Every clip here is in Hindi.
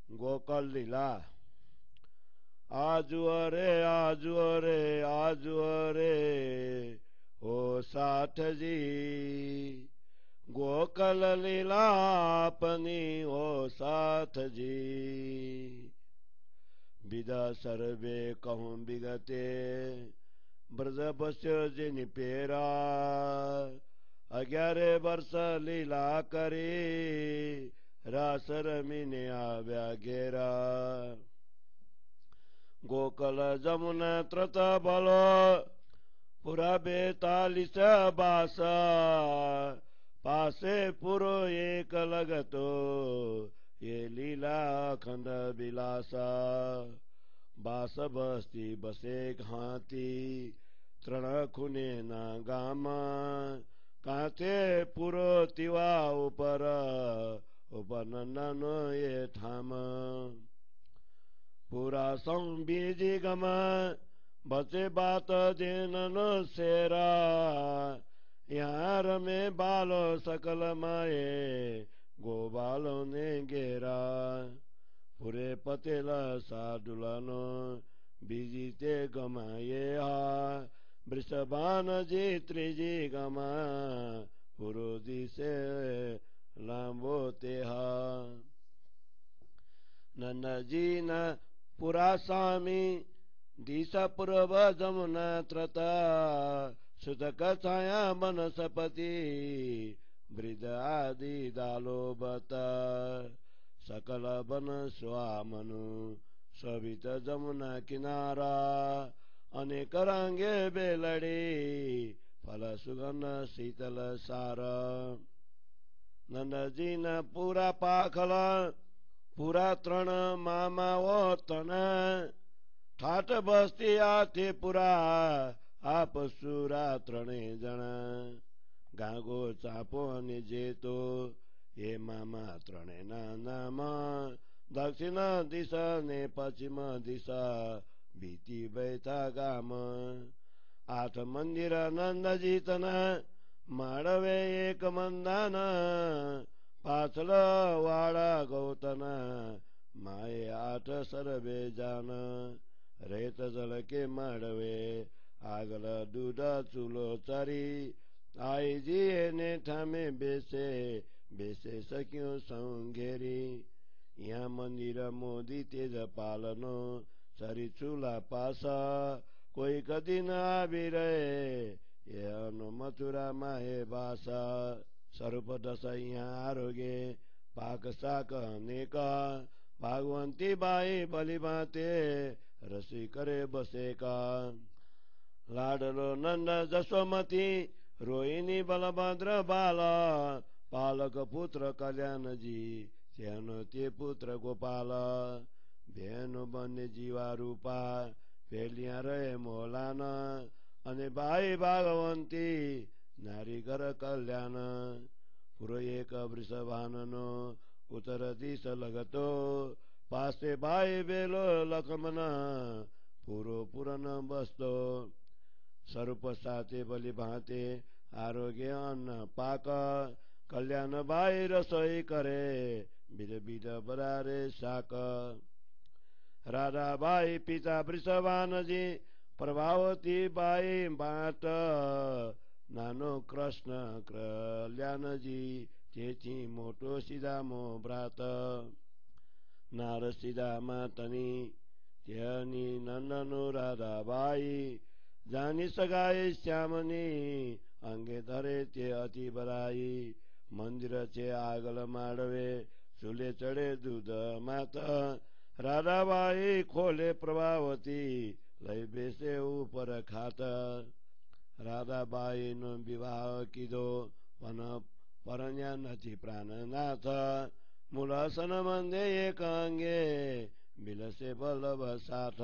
गोकल लीला। आजू रे आजू रे हो साठ जी, गोकल लीला अपनी हो साथ जी। विदा सर्वे कहूँ विगते, ब्रज बस्यो जिन पेरा। 11 वर्ष लीला करी, रास रमीने आव्या घेरा। गोकल जमुना त्रत बल, पुरा 42 बास। पासे पुरो एक लगतो, ये लीला अखंड विलासा। बास बस्ती बसे घाती, तृण खुने ना गाम। कांथे पुरो तिवा ऊपर, उपनंदन ये ठाम। पूरा संबीजी गम, बचे बात जेनन सेरा। यहाँ रमे बालो सकल माए, गोबालो ने घेरा। पूरे पतेला साडुलानो, बीजीते गमाए हा। वृषभान जी त्रिजी गमा, पुरो दिसे लांबो तेहा। नंदजी न पुरा स्वामी, दिशा पूर्व जमुना त्रता। सुतक छाया बनस्पति, वृद्ध आदि दालो बता। सकल बन स्वामनु, सवित जमुना किनारा। अनेक रंगे बेलड़ी, फल सुगंध शीतल सार। नंदजी न पूरा पाखल, पूरा तृण मामा वो तना। ठाट बस्ती आथे पुरा, आप सुरा त्रणे जना। गागो चापो अनि जेतो, ये मामा त्रणे नाम। दक्षिण दिशा ने पश्चिम दिशा, भीति बैठा गाम। 8 मंदिर नंदजी तना, माडवे एक मंदान। पाछल वाडा गौतना, माए 8 सर्वे जान। रेत जल के माडवे, आगल दूध चूलो चरी। आई जी ने ठामे बेसे, बेसे सक्यो सौंघेरी। यहाँ मंदिर मोदी तेज पालनो, चरी चूला पास। कोई कदी न आबिरहे, यह मथुरा माहे बासा। स्वरूप दश यहाँ आरोगे, पाक साक अनेक। भागवंती बाई बलि बाते, रसी करे बसेका। लाडलो नंद जसोमती, रोहिणी बलभद्र बाला। पालक पुत्र कल्याण जी, त्यानो ते पुत्र गोपाल। भेनु बन्य जीवा रूपा, फेलिया रहे मोलान। अनि बाई भागवंती, नारी घर कल्याण। पुरो एक वृषभाननो, उत्तर दिश लगतो। पासे बाई बेलो लक्ष्मण, पुरो पुरन बस्तो। स्वरूप साथे बलि भाते, आरोग्य अन्न पाक। कल्याण बाई रसोई करे, बिद बिद बरारे साक। राधा बाई पिता वृषभान जी, प्रभावती बाई बाट। नानो कृष्ण कल्याण जी, तेची मोटो सिधामो व्रात। नार सिधामा तनी, त्यनी नंदनो राधा बाई। जानी सगाई श्यामनी, अंगे धरे ते अति बराई। मंदिर चे आगल माडवे, चूले चढ़े दूध मात। राधा बाई खोले प्रभावती, लय बेसे ऊपर खात। राधा बाई नो विवाह किदो, पन परन्या नथी प्राणनाथ। मूलासन मंदे एक अंगे, बिलसे बल्लभ साथ।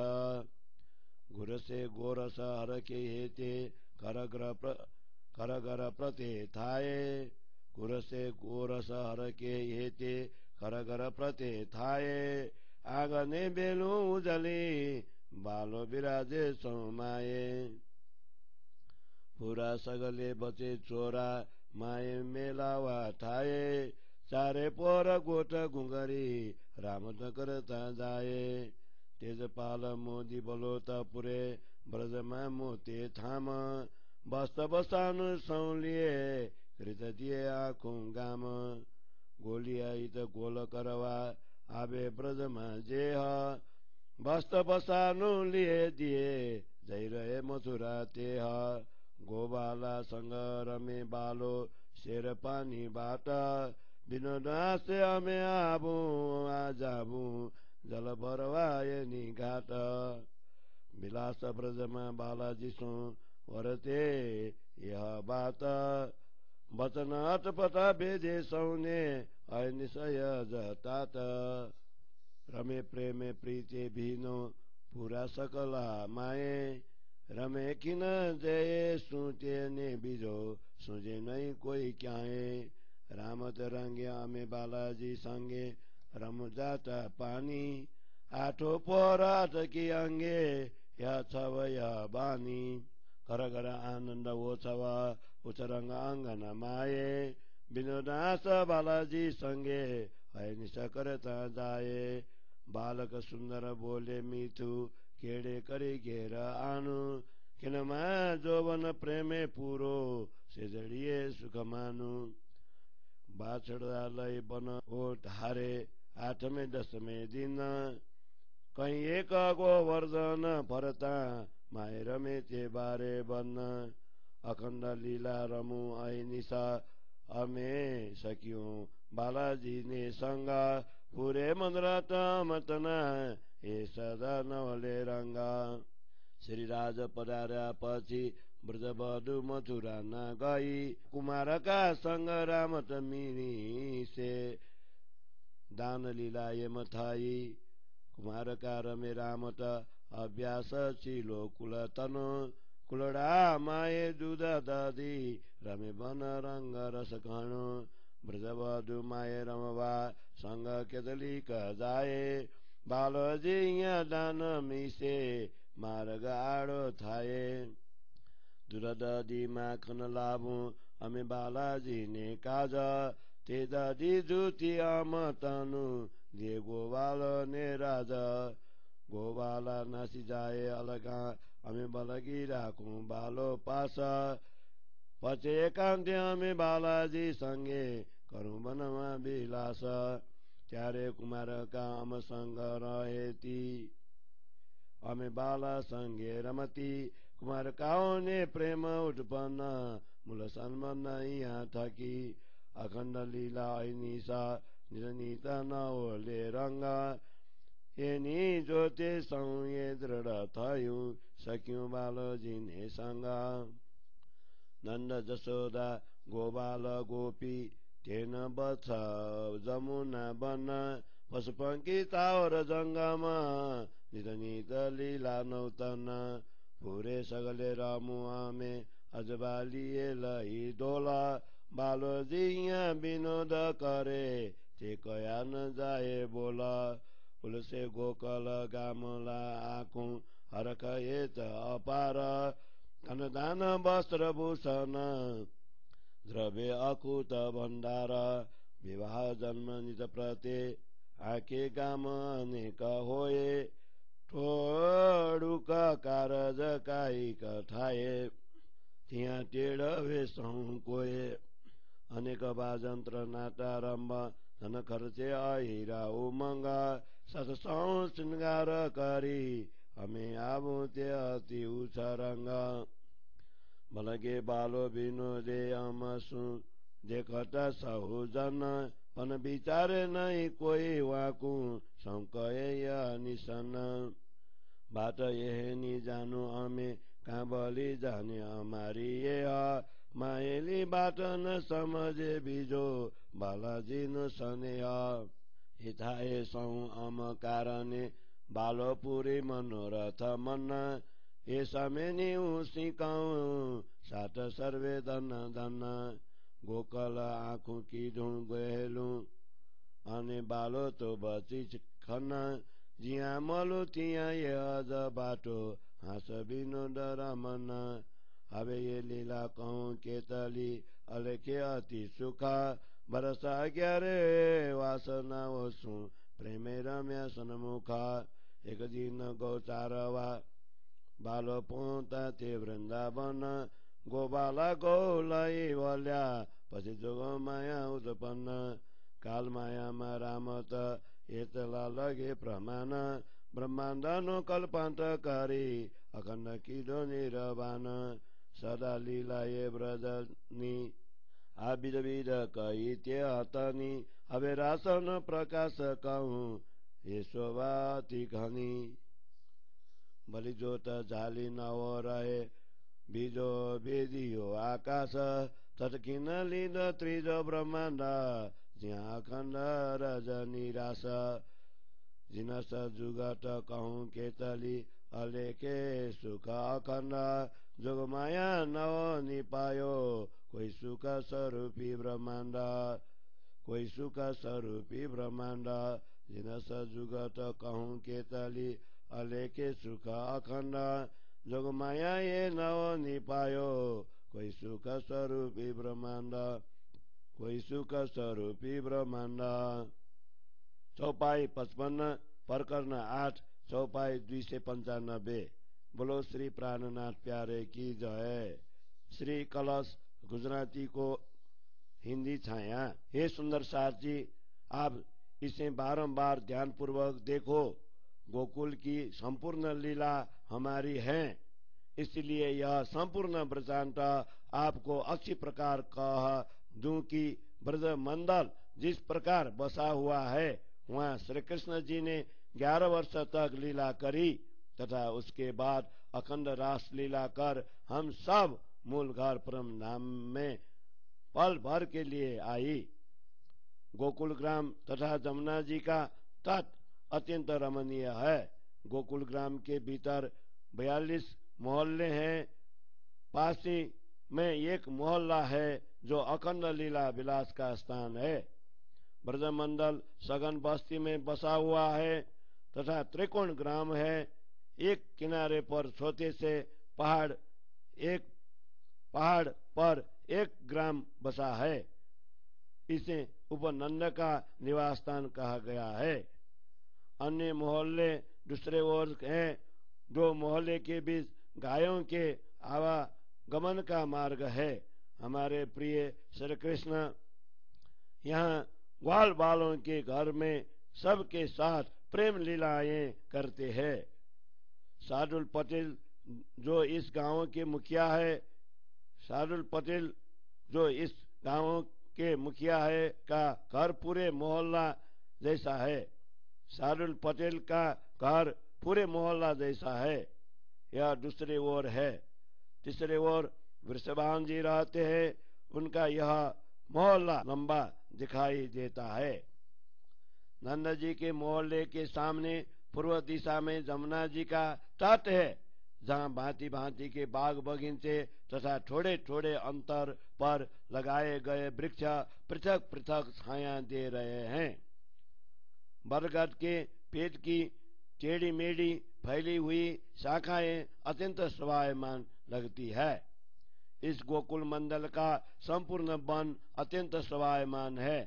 गुरसे गोरस हर के हेते, करगर प्रते थाए। गुरसे गोरस हर के हेते, करगर प्रते थाए। आगने बेलु उजली, बालो बिराजे सोमाए। पूरा सगले बचे चोरा, माए मेलावा ठाए। चारे पोर गोठ घुंगरी, राम त करता जाए। तेजपाल मोदी बलोत पुरे ब्रजमा मोते थाम। बस्त बसानु सौलिए कृत दिए आखुं गाम। गोलियाई त गोल करवा आबे ब्रजमा जेह। बस्त बसानु लिए दिए जै रहे मथुरा तेह। गोबालासँग रमे बालो शेर पानी बाट। विनोद हाँसे अमे आबु आजाबु जल बरवाए नि घाट। विलास ब्रजमा बालाजी सो वरते यह बात। वचन अटपट बेजे सौने अनिसय जतात। रमे प्रेमे प्रीते भिनो पुरा सकला माए। रमे किन जय सुते ने बिजो सुजे नै कोई क्याए। राम त रंगे अमे बालाजी संगे रम जाता पानी। आठो परात की अंगे या छव या बानी। घर घर आनन्द ओछव उचरंग अंगन माए। विनोदास बालाजी संगे अनिस करता जाए। बालक सुन्दर बोले मिठु केडे करी घेर आनु। किनमा जोवन प्रेमे पुरो सेजडिए सुख मानु। बाछडालाई बन हो ढारे 8 10 दिन। कहीं एक गोवर्धन भरता माय रमेते बारे बन्न। अखण्ड लीला रमु ऐनिसा अमे सकियो बालाजी ने संग। पुरे मनरत मतना ए सदा नवले रंगा। श्री राज पधार्या पछि ब्रजबधु मथुरा न गई। कुमारका संग राम त मिसे दान लीला यम थाई। कुमारका रमे राम त अभ्यास चिलो कुलतनु। कुलडा माए दूध दधी रमे बन रंग रस घणु। ब्रजबधु माए रमवा संग केतलिक जाए। बालजी यहाँ दान मिसे मार्ग आडो थाए। दूध दधी माखन लाभु अमे बालाजी ने काज। ते दधी जुती अम तनु दिए गोवाल ने राज। गोवाला नासी जाए अलगा अमे बलगी राखु बालो पास। पछि एकान्ते अमे बालाजी संगे करूं वनमा विलास। त्यारे कुमार काम संग रहेती अमे बाला संगे रमती। कुमार काउने प्रेम उत्पन्न मूल सन्मन यहाँ थकी। अखण्ड लीला ऐनिसा निरनित नओले रंग। एनी जोते सौए दृढ थयु सक्यौं बालजी ने संग। नन्द जसोदा गोबाल गोपी तेन बछ जमुना बन। पशुपंखी तावर जंगम नित नित लीला नौतन। पुरे सगले रमु अमे अजबालिए लई डोला। बालोजी यहाँ विनोद करे ते कया न जाए बोला। उलसे गोकल गामला आखु हरख एत अपार। दान वस्त्र भूषण द्रव्य अकुत भण्डार। विवाह जन्म निज प्रते आके गाम अनेक होए। ठोडुक कारज काइक ठाए त्यहाँ टेढ वेशौं कोए। अनेक बाजन्त्र नाटारम्भ धन खर्चे अहिरा उमङ्ग। सतसौ श्रृंगार करी अमे आबु ते अति उछरंग। भलगे बालो विनोदे अमसु देखत सहुजन। पन विचारे नहीं कोई वाकु सौकए निसन। बाट यहेनी जानु अमे कहाँ बलि जाने अमारी यह। मायली बाट न समझे बिजो बालाजी न सनेह। हिताए सौ अम कारणे बालो पुरी मनोरथ मन। ए समेनी सिकाऊ सात सर्वे धन धन। गोकल आँखु की धुन गहेलु अने बालो तो बची खन। जिया मलु तिया ये अज बाटो हाँस विनोद रमन। हवे ये लीला कहूँ केतली अलेखे अति सुख। बरसा ग्यारे वासना वसु प्रेमे रम्य सन्मुखा एक दिन गौचारवा बालो पोता ते वृंदावन गोबाला गौलाई वल्या पछि जोग माया उत्पन्न काल मायामा रामत एतला लगे प्रमाण ब्रह्माण्ड नो कल्पान्तकारी अखण्ड किदो निरवान सदा लीला ये ब्रजनी आविद विद कहित्य हतनी अबे रासन प्रकाश कहूँ ये शोभाति घनी बलि जोत झाली नव रहे बीजो बेदियो आकाश तत्किन लिन त्रिज ब्रह्माण्ड ज्या खण्ड रजनी रास जिनस जुगत कहूँ केतली अलेखे सुख अखण्ड जोग माया नव निपायो कोई सुख स्वरूपी ब्रह्माण्ड कोई सुख स्वरूपी ब्रह्माण्ड जिनस जुगत कहूँ केतली अलेखे सुख अखण्ड जोग माया ये नव निपायो कोई सुख स्वरूपी ब्रह्माण्ड कोई सुख स्वरूपी ब्रह्माण्ड। चौपाई 55 प्रकरण 8 चौपाई 295। बोलो श्री प्राणनाथ प्यारे की जय। श्री कलश गुजराती को हिंदी छाया। हे सुंदर सार जी, आप इसे बारंबार ध्यान पूर्वक देखो। गोकुल की संपूर्ण लीला हमारी है, इसलिए यह संपूर्ण वृत्तांत आपको अच्छी प्रकार कह दूं कि ब्रजमंडल जिस प्रकार बसा हुआ है वहाँ श्री कृष्ण जी ने 11 वर्ष तक लीला करी तथा उसके बाद अखंड रास लीला कर हम सब मूल घर परम धाम में पल भर के लिए आई। गोकुल ग्राम तथा जमुना जी का तट अत्यंत रमणीय है। गोकुल ग्राम के भीतर 42 मोहल्ले हैं। पास ही में एक मोहल्ला है जो अखंड लीला विलास का स्थान है। ब्रजमंडल सघन बस्ती में बसा हुआ है तथा त्रिकोण ग्राम है। एक किनारे पर छोटे से पहाड़ पर एक ग्राम बसा है। इसे उपनंद का निवास स्थान कहा गया है। अन्य मोहल्ले दूसरे ओर हैं। दो मोहल्ले के बीच गायों के आवागमन का मार्ग है। हमारे प्रिय श्री कृष्ण यहाँ ग्वाल बालों के घर में सबके साथ प्रेम लीलाएं करते हैं। सादुल पटेल जो इस गांव के मुखिया है, का घर पूरे मोहल्ला जैसा है। सादुल पटेल का घर पूरे मोहल्ला जैसा है। यह दूसरी ओर है। तीसरे ओर वृषभान जी रहते हैं। उनका यह मोहल्ला लंबा दिखाई देता है। नंद जी के मोहल्ले के सामने पूर्व दिशा में जमुना जी का तट है, जहाँ भांति भांति के बाग बगीचे तथा थोड़े थोड़े अंतर पर लगाए गए वृक्ष पृथक पृथक छाया दे रहे हैं। बरगद के पेड़ की टेढ़ी मेढ़ी फैली हुई शाखाएं अत्यंत शोभायमान लगती है। इस गोकुल मंडल का संपूर्ण वन अत्यंत शोभायमान है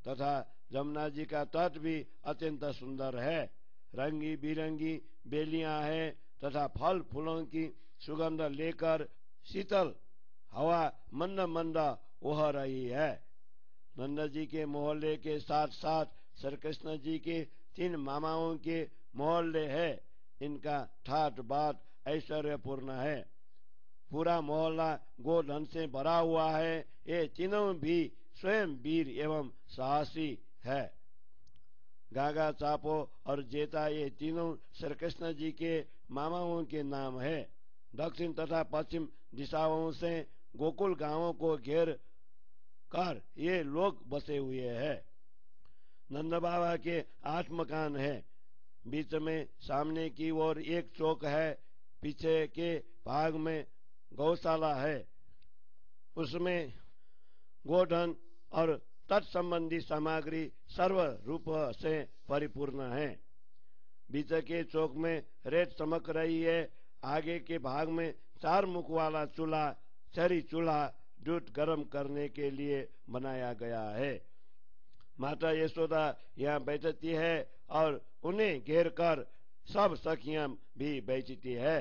तथा जमुना जी का तट भी अत्यंत सुंदर है। रंगी बिरंगी बेलियां हैं तथा फल फूलों की सुगंध लेकर शीतल हवा मंद मंद ओह रही है। नंद जी के मोहल्ले के साथ साथ श्री कृष्ण जी के 3 मामाओं के मोहल्ले है। इनका ठाट बाट ऐश्वर्यपूर्ण है। पूरा मोहल्ला गोधन से भरा हुआ है। ये तीनों भी स्वयं वीर एवं साहसी है। गागा, चापो और जेता ये तीनों श्री कृष्ण जी के मामाओं के नाम है। दक्षिण तथा पश्चिम दिशाओं से गोकुल गांवों को घेर कर ये लोग बसे हुए हैं। नंद बाबा के 8 मकान हैं। बीच में सामने की ओर एक चौक है। पीछे के भाग में गौशाला है। उसमें गोधन और तत्संबंधी सामग्री सर्व रूप से परिपूर्ण है। बीच के चौक में रेत चमक रही है। आगे के भाग में 4 मुख वाला चूल्हा, चरी चूल्हा दूध गर्म करने के लिए बनाया गया है। माता यशोदा यहाँ बैठती है और उन्हें घेर कर सब सखियां भी बैठती है।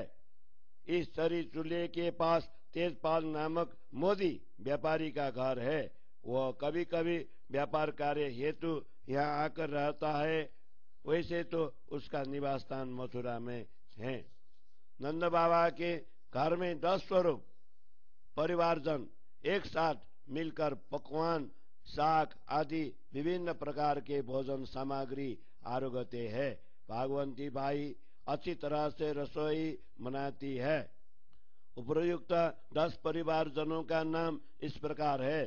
इस सरी चूल्हे के पास तेजपाल नामक मोदी व्यापारी का घर है। वह कभी कभी व्यापार कार्य हेतु यहाँ आकर रहता है। वैसे तो उसका निवास स्थान मथुरा में है। नंद बाबा के घर में 10 स्वरूप परिवारजन एक साथ मिलकर पकवान, साग आदि विभिन्न प्रकार के भोजन सामग्री आरोगते हैं। भागवंती बाई अच्छी तरह से रसोई बनाती है। उपर्युक्त 10 परिवारजनों का नाम इस प्रकार है।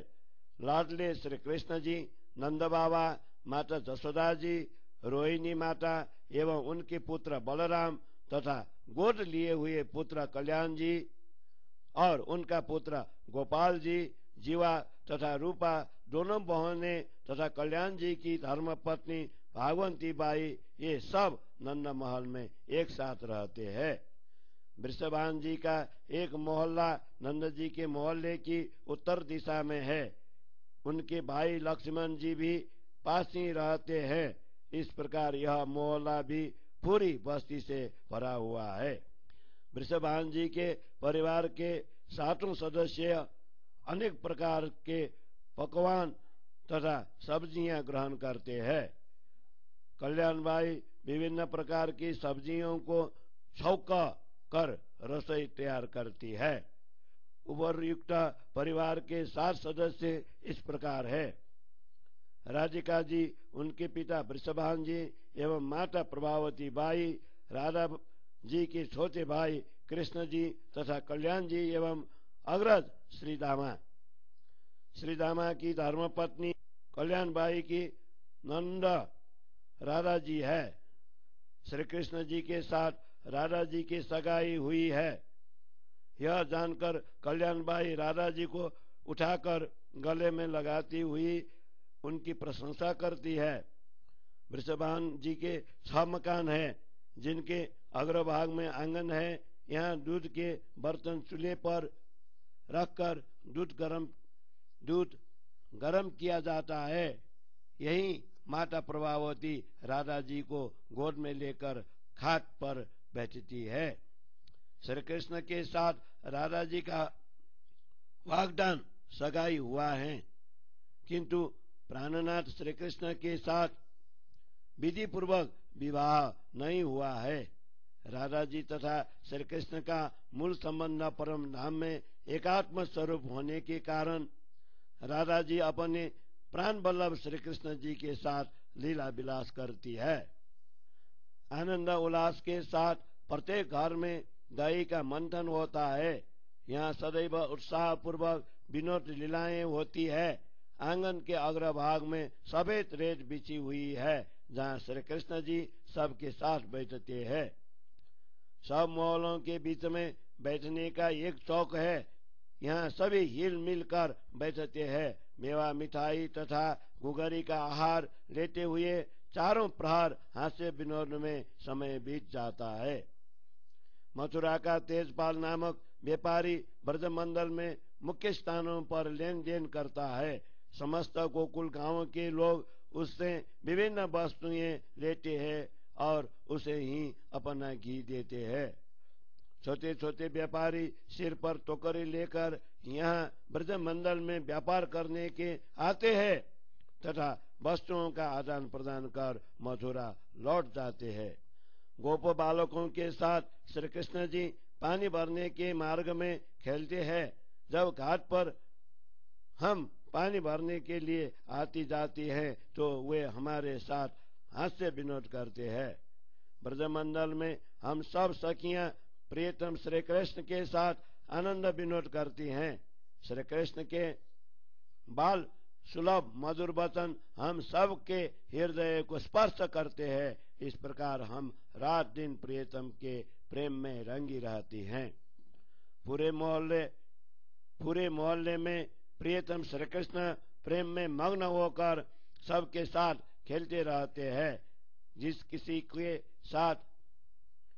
लाडले श्री कृष्ण जी, नंद बाबा, माता जसोदा जी, रोहिणी माता एवं उनके पुत्र बलराम तथा गोद लिए हुए पुत्र कल्याण जी और उनका पुत्र गोपाल जी, जीवा तथा रूपा दोनों बहनें तथा कल्याण जी की धर्मपत्नी भागवंती बाई, ये सब नंद महल में एक साथ रहते हैं। वृषभान जी का एक मोहल्ला नंद जी के मोहल्ले की उत्तर दिशा में है। उनके भाई लक्ष्मण जी भी पास ही रहते हैं। इस प्रकार यह मोहल्ला भी पूरी बस्ती से भरा हुआ है। वृषभान जी के परिवार के 7 सदस्य अनेक प्रकार के पकवान तथा सब्जियां ग्रहण करते हैं। कल्याणबाई विभिन्न प्रकार की सब्जियों को छौंक कर रसोई तैयार करती है। उपर्युक्त परिवार के 7 सदस्य इस प्रकार है। राधिका जी, उनके पिता वृषभान जी एवं माता प्रभावती बाई, राधा जी के छोटे भाई कृष्ण जी तथा कल्याण जी एवं अग्रज श्रीदामा। श्रीदामा की धर्मपत्नी कल्याण बाई की नंद राधा जी है। श्री कृष्ण जी के साथ राधा जी की सगाई हुई है। यह जानकर कल्याण बाई राधा जी को उठाकर गले में लगाती हुई उनकी प्रशंसा करती है। वृषभान जी के 6 मकान हैं, जिनके अग्रभाग में आंगन है। यहाँ दूध के बर्तन चूल्हे पर रखकर दूध गरम किया जाता है। यही माता प्रभावती राधा जी को गोद में लेकर खाट पर बैठती है। श्री कृष्ण के साथ राधा जी का वाग्दान सगाई हुआ है, किंतु प्राणनाथ श्री कृष्ण के साथ विधि पूर्वक विवाह नहीं हुआ है। राधा जी तथा श्री कृष्ण का मूल संबंध परम धाम में एकात्म स्वरूप होने के कारण राधा जी अपने प्राण वल्लभ श्री कृष्ण जी के साथ लीला विलास करती है। आनंद उल्लास के साथ प्रत्येक घर में दही का मंथन होता है। यहाँ सदैव उत्साह पूर्वक विनोद लीलाएं होती है। आंगन के अग्रभाग में सफेद रेत बिछी हुई है, जहाँ श्री कृष्ण जी सबके साथ बैठते हैं। सब मोहल्लों के बीच में बैठने का एक चौक है। यहाँ सभी हिल मिल कर बैठते हैं। मेवा, मिठाई तथा गुगरी का आहार लेते हुए चारों प्रहर हास्य विनोद में समय बीत जाता है। मथुरा का तेजपाल नामक व्यापारी ब्रजमंडल में मुख्य स्थानों पर लेन देन करता है। समस्त गोकुल गांव के लोग उससे विभिन्न वस्तुएं लेते हैं और उसे ही अपना घी देते हैं। छोटे छोटे व्यापारी सिर पर टोकरी लेकर यहाँ ब्रजमंडल में व्यापार करने के आते हैं तथा वस्तुओं का आदान प्रदान कर मथुरा लौट जाते हैं। गोप बालकों के साथ श्री कृष्ण जी पानी भरने के मार्ग में खेलते हैं। जब घाट पर हम पानी भरने के लिए आती जाती हैं तो वे हमारे साथ हास्य विनोद करते हैं। ब्रजमंडल में हम सब सखियां प्रियतम श्री कृष्ण के साथ आनंद विनोद करती हैं। श्री कृष्ण के बाल सुलभ मधुर वचन हम सब के हृदय को स्पर्श करते हैं। इस प्रकार हम रात दिन प्रियतम के प्रेम में रंगी रहती हैं। पूरे मोहल्ले में प्रियतम श्री कृष्ण प्रेम में मग्न होकर सबके साथ खेलते रहते हैं। जिस किसी के साथ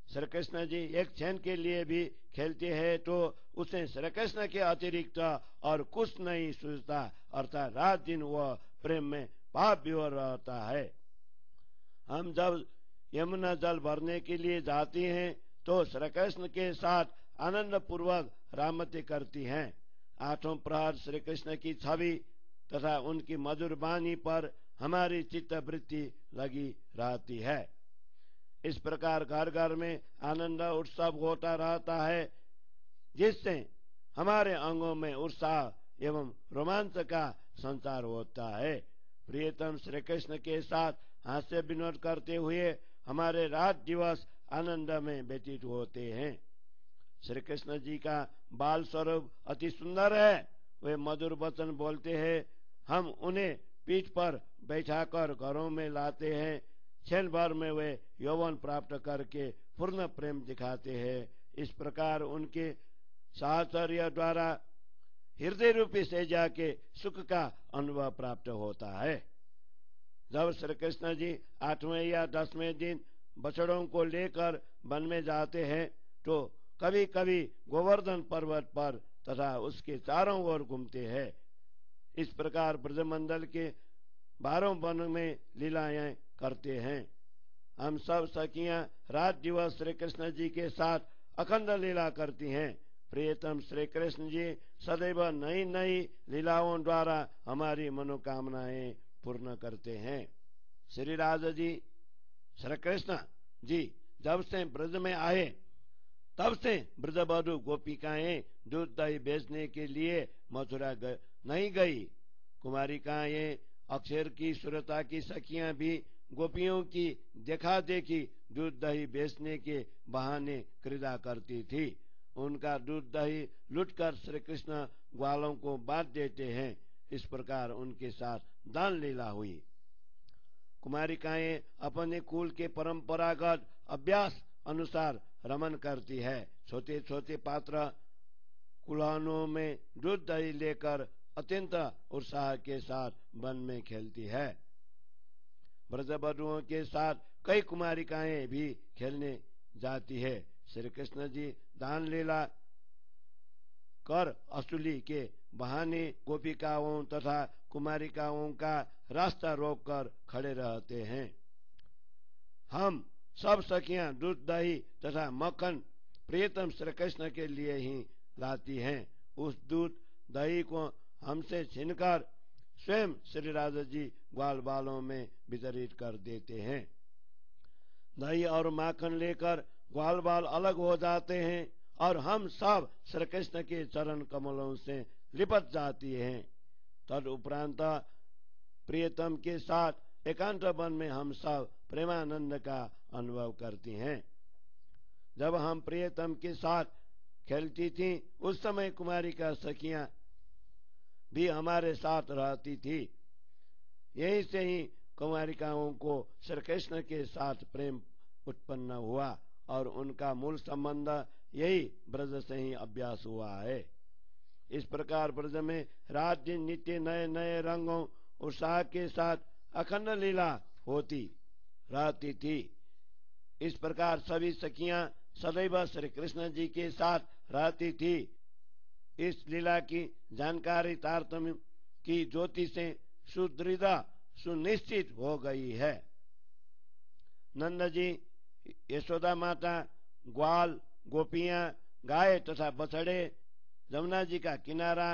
श्री कृष्ण जी एक क्षण के लिए भी खेलते हैं तो उसे श्री कृष्ण के अतिरिक्त और कुछ नहीं सूझता, अर्थात रात दिन वह प्रेम में पाप भी हो रहता है। हम जब यमुना जल भरने के लिए जाती हैं तो श्री कृष्ण के साथ आनंद पूर्वक रामती करती हैं। आठों प्रहर श्री कृष्ण की छवि तथा उनकी मधुर वाणी पर हमारी चित्त वृत्ति लगी रहती है। इस प्रकार घर घर में आनंद उत्सव होता रहता है, जिससे हमारे अंगों में उत्साह एवं रोमांच का संचार होता है। प्रियतम श्री कृष्ण के साथ हास्य विनोद करते हुए हमारे रात दिवस आनंद में व्यतीत होते हैं। श्री कृष्ण जी का बाल स्वरूप अति सुंदर है। वे मधुर वचन बोलते हैं। हम उन्हें पीठ पर बैठाकर घरों में लाते हैं। क्षण भर में वे यौवन प्राप्त करके पूर्ण प्रेम दिखाते हैं। इस प्रकार उनके साहचर्य द्वारा हृदय रूपी से जाके सुख का अनुभव प्राप्त होता है। जब श्री कृष्ण जी 8वें या 10वें दिन बछड़ों को लेकर वन में जाते हैं तो कभी कभी गोवर्धन पर्वत पर तथा उसके चारों ओर घूमते हैं। इस प्रकार ब्रजमंडल के 12 वन में लीलाएं करते हैं। हम सब सखियां रात दिवस श्री कृष्ण जी के साथ अखंड लीला करती हैं। प्रियतम श्री कृष्ण जी सदैव नई नई लीलाओं द्वारा हमारी मनोकामनाएं पूर्ण करते हैं। श्री राजा जी श्री कृष्ण जी जब से ब्रज में आए तब से ब्रजवधु गोपिकाएं दूध दही बेचने के लिए मथुरा नहीं गई। कुमारिकाएं अक्षर की सुरता की सखियां भी गोपियों की देखा देखी दूध दही बेचने के बहाने क्रीड़ा करती थी। उनका दूध दही लूटकर श्री कृष्ण ग्वालों को बांट देते हैं। इस प्रकार उनके साथ दान लीला हुई। कुमारिकाएं अपने कुल के परंपरागत अभ्यास अनुसार रमन करती है। छोटे छोटे पात्र कुल्हानों में दूध दही लेकर अत्यंत उत्साह के साथ वन में खेलती है। ब्रजवधुओं के साथ कई कुमारिकाएं भी खेलने जाती है। श्री कृष्ण जी दान लीला कर असुली के बहाने गोपिकाओं तथा कुमारिकाओं का रास्ता रोककर खड़े रहते हैं। हम सब सखियां दूध दही तथा मक्खन प्रियतम श्री कृष्ण के लिए ही लाती हैं। उस दूध दही को हमसे छीनकर स्वयं श्री राजा जी ग्वाल बालों में वितरित कर देते हैं। दही और माखन लेकर ग्वाल बाल अलग हो जाते हैं और हम सब श्री कृष्ण के चरण कमलों से लिपट जाती हैं। तद उपरांत प्रियतम के साथ एकांत वन में हम सब प्रेमानंद का अनुभव करती हैं। जब हम प्रियतम के साथ खेलती थी उस समय कुमारी का सखियां भी हमारे साथ रहती थी। यही से ही कुमारिकाओं को श्री कृष्ण के साथ प्रेम उत्पन्न हुआ और उनका मूल संबंध यही ब्रज से ही अभ्यास हुआ है। इस प्रकार ब्रज में रात दिन नित्य नए नए रंगों उत्साह के साथ अखंड लीला होती रहती थी। इस प्रकार सभी सखियां सदैव श्री कृष्ण जी के साथ रहती थी। इस लीला की जानकारी तारतम्य की ज्योति से सुदृढ़ सुनिश्चित हो गई है। नंद जी यशोदा माता ग्वाल गोपियां गाय तथा बछड़े जमुना जी का किनारा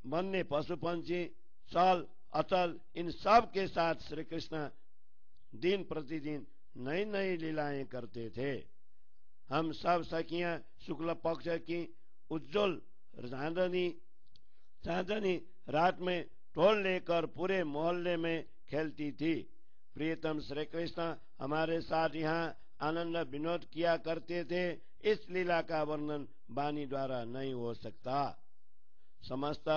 वन्य पशु पंछी चल अचल इन सब के साथ श्री कृष्ण दिन प्रतिदिन नई नई लीलाएं करते थे। हम सब सखियां शुक्ल पक्ष की उज्जवल चांदनी रात में ढोल लेकर पूरे मोहल्ले में खेलती थी। प्रियतम श्री कृष्ण हमारे साथ यहाँ आनंद विनोद किया करते थे। इस लीला का वर्णन वाणी द्वारा नहीं हो सकता। समस्त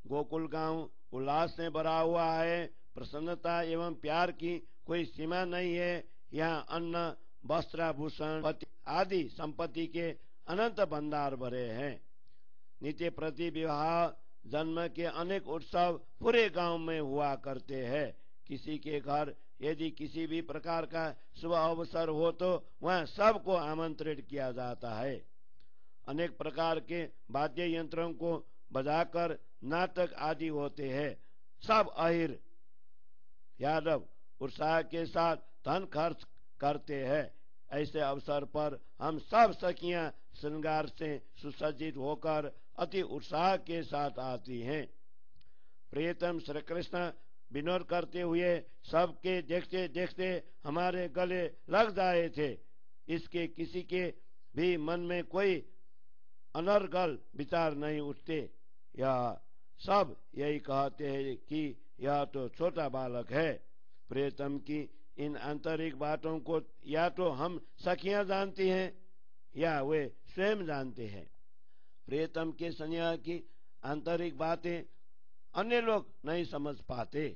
गोकुल गांव उल्लास से भरा हुआ है। प्रसन्नता एवं प्यार की कोई सीमा नहीं है। यहाँ अन्न वस्त्राभूषण आदि संपत्ति के अनंत भंडार भरे हैं। नित्य प्रति विवाह जन्म के अनेक उत्सव पूरे गांव में हुआ करते हैं। किसी के घर यदि किसी भी प्रकार का शुभ अवसर हो तो वहाँ सबको आमंत्रित किया जाता है। अनेक प्रकार के वाद्य यंत्रों को बजाकर नाटक आदि होते हैं। सब अहिर यादव उत्साह के साथ धन खर्च करते हैं। ऐसे अवसर पर हम सब सखियां श्रृंगार से सुसज्जित होकर अति उत्साह के साथ आती हैं। प्रियतम श्री कृष्ण विनोद करते हुए सबके देखते देखते हमारे गले लग जाए थे। इसके किसी के भी मन में कोई अनर्गल विचार नहीं उठते। यह सब यही कहते हैं कि यह तो छोटा बालक है। प्रियतम की इन आंतरिक बातों को या तो हम सखियां जानती हैं या वे स्वयं जानते हैं। प्रियतम के स्नेह की आंतरिक बातें अन्य लोग नहीं समझ पाते।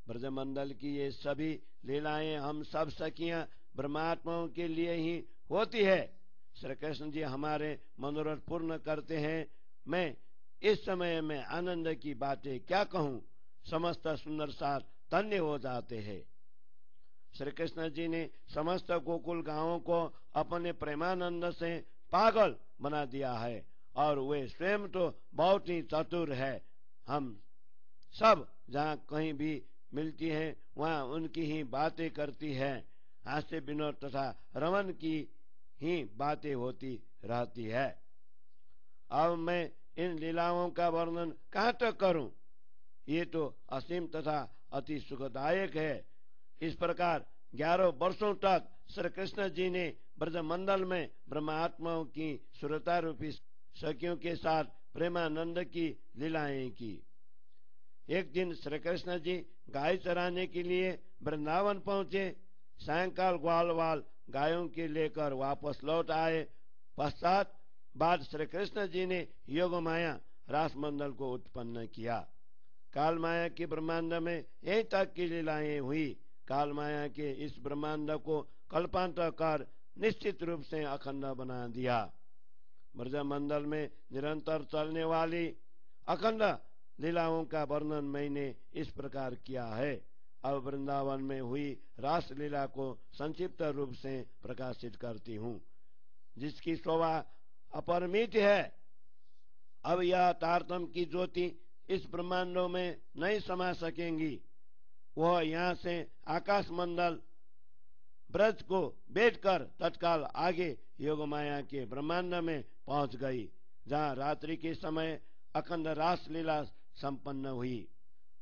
ब्रजमंडल की ये सभी लीलाएं हम सब सखियां ब्रह्मात्माओं के लिए ही होती है। श्री कृष्ण जी हमारे मनोरथ पूर्ण करते हैं। मैं इस समय में आनंद की बातें क्या कहूँ, समस्त सुंदर साथ धन्य हो जाते हैं। श्री कृष्ण जी ने समस्त गोकुल गांवों को अपने प्रेमानंद से पागल बना दिया है और वे स्वयं तो बहुत ही चतुर है। हम सब जहाँ कहीं भी मिलती हैं वहाँ उनकी ही बातें करती है। हास्य विनोद तथा रमन की ही बातें होती रहती है। अब मैं इन लीलाओं का वर्णन कहाँ तक करूं, ये तो असीम तथा अति सुखदायक है। इस प्रकार 11 वर्षों तक श्री कृष्ण जी ने ब्रजमंडल में ब्रह्मात्माओं की सुरता रूपी सखियों के साथ प्रेमानंद की लीलाएं की। एक दिन श्री कृष्ण जी गाय चराने के लिए वृंदावन पहुंचे। सायंकाल ग्वालवाल गायों के लेकर वापस लौट आए। पश्चात बाद श्री कृष्ण जी ने योग माया रासमंडल को उत्पन्न किया। काल माया के ब्रह्मांड में यही तक की लीलाएं हुई। काल माया के इस ब्रह्मांड को कल्पांतर कर निश्चित रूप से अखंड बना दिया। ब्रजमंडल में निरंतर चलने वाली अखंड लीलाओं का वर्णन मैंने इस प्रकार किया है। अब वृंदावन में हुई रास लीला को संक्षिप्त रूप से प्रकाशित करती हूँ, जिसकी शोभा अपरिमित है। अब यह तारतम्य की ज्योति इस ब्रह्मांडों में नहीं समा सकेंगी। वह यहाँ से आकाश मंडल ब्रज को बैठकर तत्काल आगे योग माया के ब्रह्मांड में पहुंच गई, जहाँ रात्रि के समय अखंड रास लीला संपन्न हुई।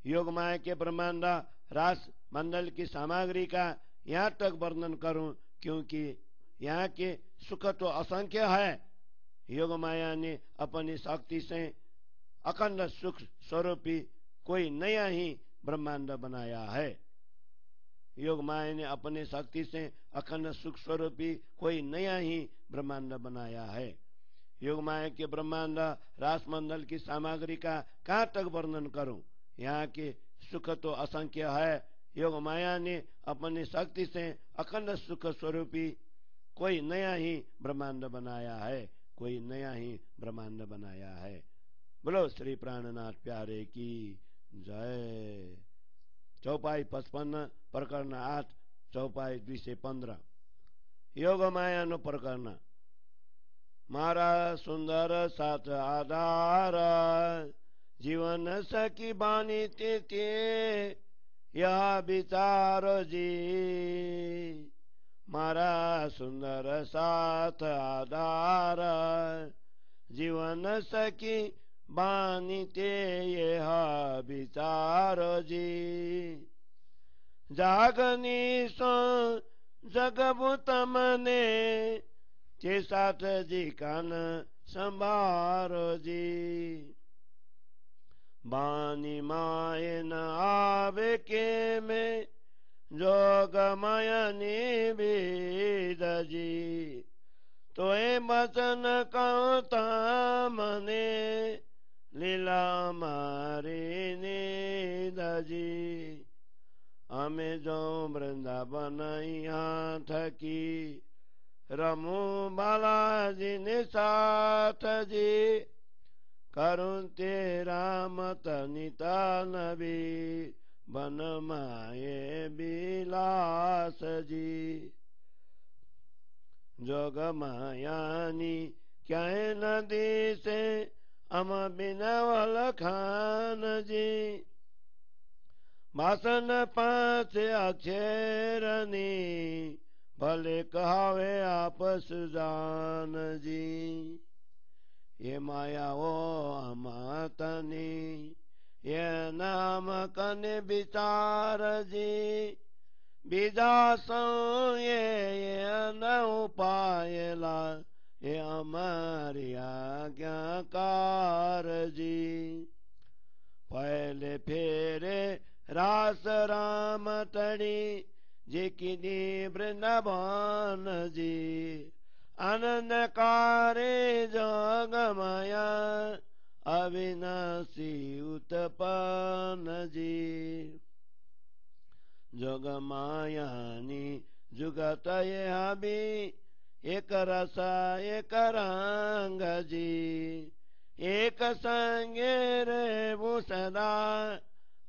योग माया के ब्रह्मांड रास मंडल की सामग्री का यहाँ तक वर्णन करूं, क्योंकि यहाँ के सुख तो असंख्य है। योग माया ने अपनी शक्ति से अखंड सुख स्वरूपी कोई नया ही ब्रह्मांड बनाया है। योग माया ने अपने शक्ति से अखंड सुख स्वरूपी कोई नया ही ब्रह्मांड बनाया है। योग माया के ब्रह्मांड रासमंडल की सामग्री का कहाँ तक वर्णन करूं, यहाँ के सुख तो असंख्य है। योग माया ने अपनी शक्ति से अखंड सुख स्वरूपी कोई नया ही ब्रह्मांड बनाया है, कोई नया ही ब्रह्मांड बनाया है। बोलो श्री प्राणनाथ प्यारे की जय। चौपाई 55 प्रकरण 8 चौपाई 215 योग माया नो प्रकरण। मारा सुंदर साथ आधार जीवन सखी बानी ते यह विचारो जी। मारा सुंदर साथ आधार जीवन सखी बानी ते यह विचारो जी। जागनी सो जगबुत मने के साथ जी कान संभारो जी। बानी माए न आवे के में जोग माया निवेद जी। तोए बचन कहता मने लीला मारे निद जी। हमें जो वृंदावन यहाँ थकी रमू बालाजी ने साथ जी। करुण तेरा मत निता नबी बन माये बिलास जी। जोग मायानी क्या नदी से हम बिनवल खान जी। ભાષણ 5 અક્ષરની ભલે કહાવે આપસ જાનજી એ માયાઓ અમાતની એ નામ કને વિચારજી બીજા સૌ એ ન ઉપાયેલા એ અમારી આજ્ઞાકારજી पहले फेरे रास राम तड़ी जी की वृंदावन जी आनंदकारी जग माया अविनाशी उत्पन्न जी जग मायानी जुगत ये हबी एक रसा एक रंग जी एक संगे रे वो सदा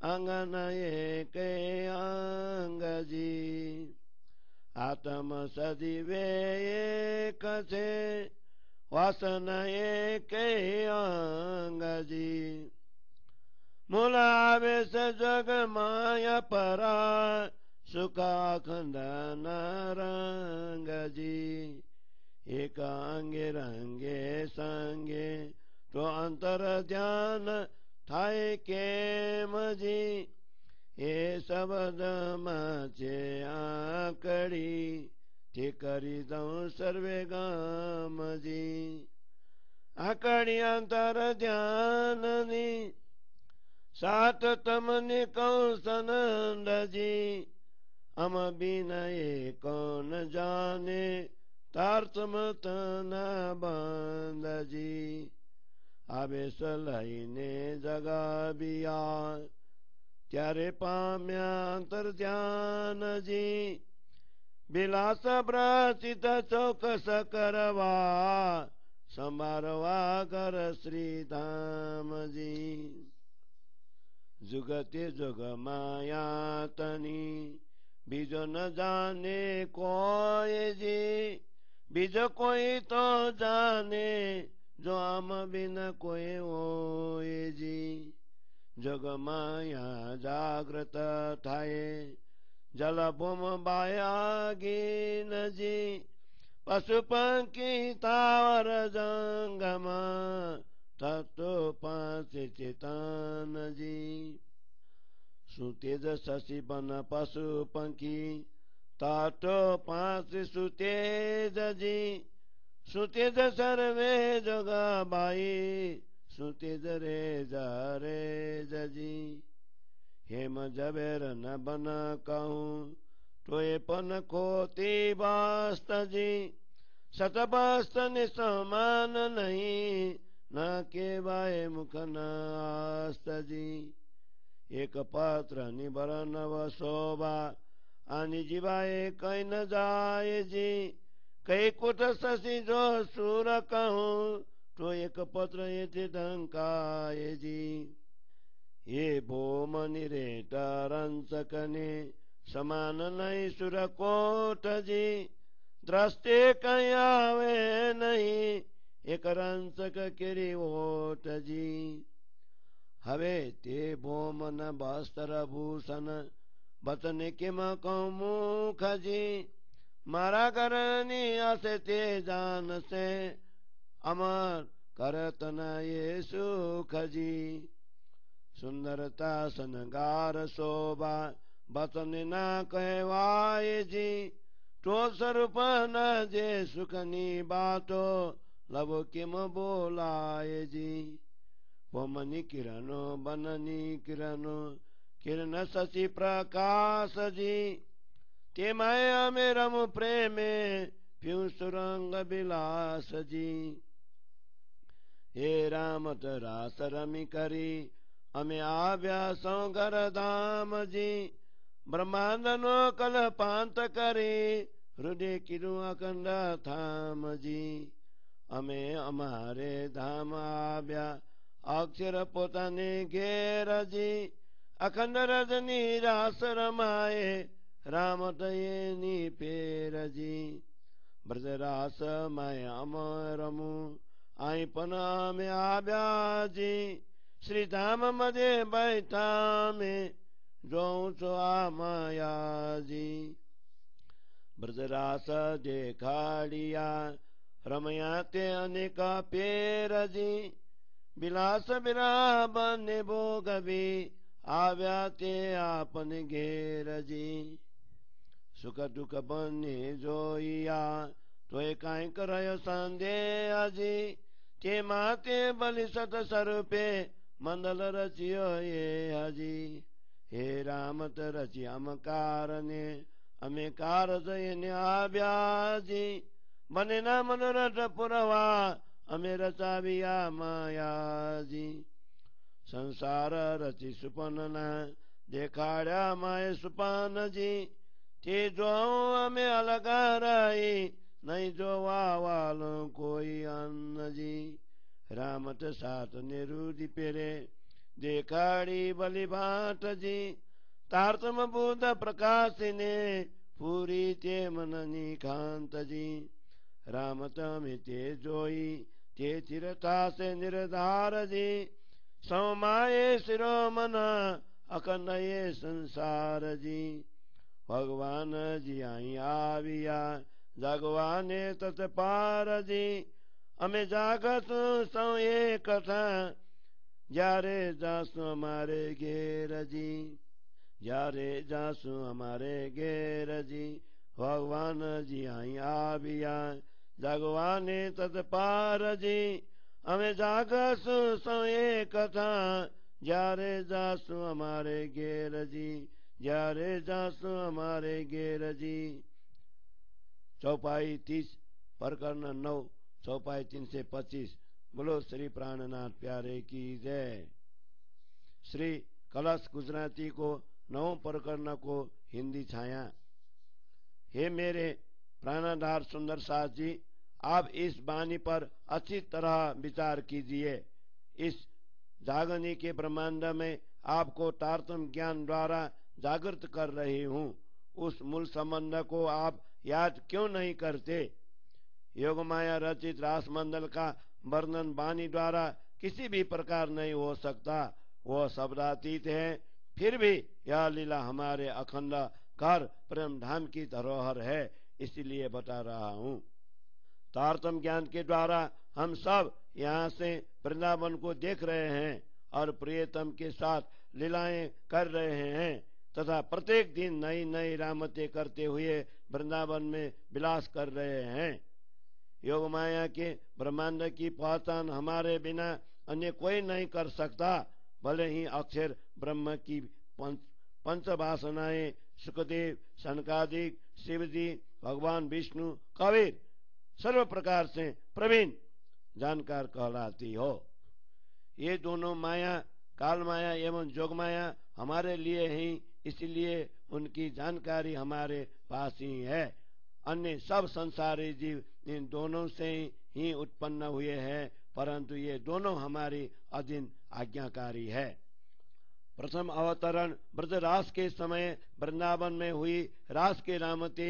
अंगन एक अंग जी आत्म सदिवे एक से वासन एक अंग जी मूलावेश जग माया परा सुख अखंड रंग जी एक अंगे रंगे संगे तो अंतर ध्यान थाय केम जी ए शब्द माचे आकड़ी ते करी दऊं सर्वे गाम जी आकड़ी अंतर ध्यान नी सात तमनि कौसनंद जी अम बिना ये कौन जाने तार्थमत न बंद जी आवेश लईने जगा बिया त्यारे पाम्या अंतर ध्यान जी विलास प्रचित चौकस करवा संभारवा कर श्री धाम जी जुगते जुग माया तनी बीजो न जाने कोई जी बीज कोई तो जाने जो आम बिन कोई होए जी जग माया जागृत थाये जल भूम बायागीन जी पशु पंखी तावर जंगम तत्व पांच चेतन जी सुतेज शशि बन पशु पंखी तत्व पांच सुतेज जी सुतेज सर्वे जगा बाई सुतेज रे जरे जजी हेम जबेर न बन कहूँ टोए पन खोती बास्त जी सतबस्त समान नहीं न के बाए मुख न आस्त जी एक पात्र निबर नव शोभा आनी जीवाए कई न जाए जी कई कुट शशि जो सूर कहूँ तो एक पत्र ये ढंकाए जी ये भोमनि रे तरंसकने समान नहीं सुर कोट जी दृष्टि कयावे नहीं एक रंसक किरी ओट जी हवे ते भोमन वस्त्र भूषण बचन किम कौमुख जी मारा करनी असे ते जान से अमर करतन ये सुख जी सुंदरता सनगार शोभा बचन न कहवाए जी तो स्वरूप न जे सुखनी बातो लव किम बोलाए जी पोमनी किरणो बननी किरणो किरण शशि प्रकाश जी ते माया में रम प्रेमे प्यू सुरंग विलास जी हे राम रास रमी करी अमे आव्या सौगर धाम जी ब्रह्मांड नो कल पांत करे हृदय किरु अखंड थाम जी अमे अमारे धाम आव्या अक्षर पोताने घेर जी अखंड रजनी रास रमाए राम दये नी पेर जी ब्रजरास मैं अमरमु आई पना में आव्या जी श्री धाम मजे बैठा में જોઉં છો આ માયાજી બ્રજરાસ દેખાડિયા રમયા તે અનેક પેરજી વિલાસ બિરાબને ભોગવી આવ્યા તે આપને ઘેરજી સુખ દુઃખ બંને જોયા તોય કાંઈક રહ્યો સંદેહજી તે માતે બલિ સત સ્વરૂપે મંડલ રચ્યો એ હજી હે રામત રચી અમ કારને અમે કારજ એને આવ્યાજી મને ના મનોરથ પુરવા અમે રચાવ્યા માયાજી સંસાર રચી સુપનના દેખાડ્યા માય સુપાનજી તે જો અમે અલગા રહી નહીં જોવા વાલો કોઈ અન્નજી રામત સાત નિરુધિ પેરે દેખાડી બલિ ભાટજી તારતમ બુદ્ધ પ્રકાશને પૂરી તે મનની કાંતજી રામત અમે તે જોઈ તે ચિરતાસે નિર્ધારજી સૌમાએ શિરોમન અખંડએ સંસારજી ભગવાનજી અહીં આવ્યા જાગવાને તત્પારજી અમે જાગત સૌ એક થા જ્યારે જાશું અમારે ઘેરજી જ્યારે જાશું અમારે ઘેરજી ભગવાનજી અહીં આવ્યા જાગવાને તત્પારજી અમે જાગશું સૌ એક થા જ્યારે જાશું અમારે ઘેરજી જ્યારે જાશું અમારે ઘેરજી चौपाई 30 प्रकरण 9 चौपाई 325 बोलो श्री प्राणनाथ प्यारे की जय। श्री कलश गुजराती को 9 प्रकरण को हिंदी छाया। हे मेरे प्राणधार सुंदर साथ जी, आप इस वाणी पर अच्छी तरह विचार कीजिए। इस जागने के ब्रह्मांड में आपको तारतम ज्ञान द्वारा जागृत कर रही हूँ। उस मूल संबंध को आप याद क्यों नहीं करते? योग माया रचित रास मंडल का वर्णन वाणी द्वारा किसी भी प्रकार नहीं हो सकता। वह शब्दातीत है, फिर भी यह लीला हमारे अखंड कर प्रेम धाम की धरोहर है, इसलिए बता रहा हूँ। तारतम ज्ञान के द्वारा हम सब यहाँ से वृंदावन को देख रहे हैं और प्रियतम के साथ लीलाएं कर रहे हैं तथा प्रत्येक दिन नई नई रामतें करते हुए वृंदावन में विलास कर रहे हैं। योग माया के ब्रह्मांड की पहचान हमारे बिना अन्य कोई नहीं कर सकता। भले ही अक्षर ब्रह्म की पंच वासनाएं सुखदेव, सनकादिक, शिवजी, भगवान विष्णु, कबीर सर्व प्रकार से प्रवीण जानकार कहलाती हो। ये दोनों माया, काल माया एवं जोग माया हमारे लिए ही, इसलिए उनकी जानकारी हमारे पास ही है। अन्य सब संसारी जीव इन दोनों से ही उत्पन्न हुए हैं, परंतु ये दोनों हमारी अधीन आज्ञाकारी है। प्रथम अवतरण ब्रजरास के समय वृंदावन में हुई रास के रामते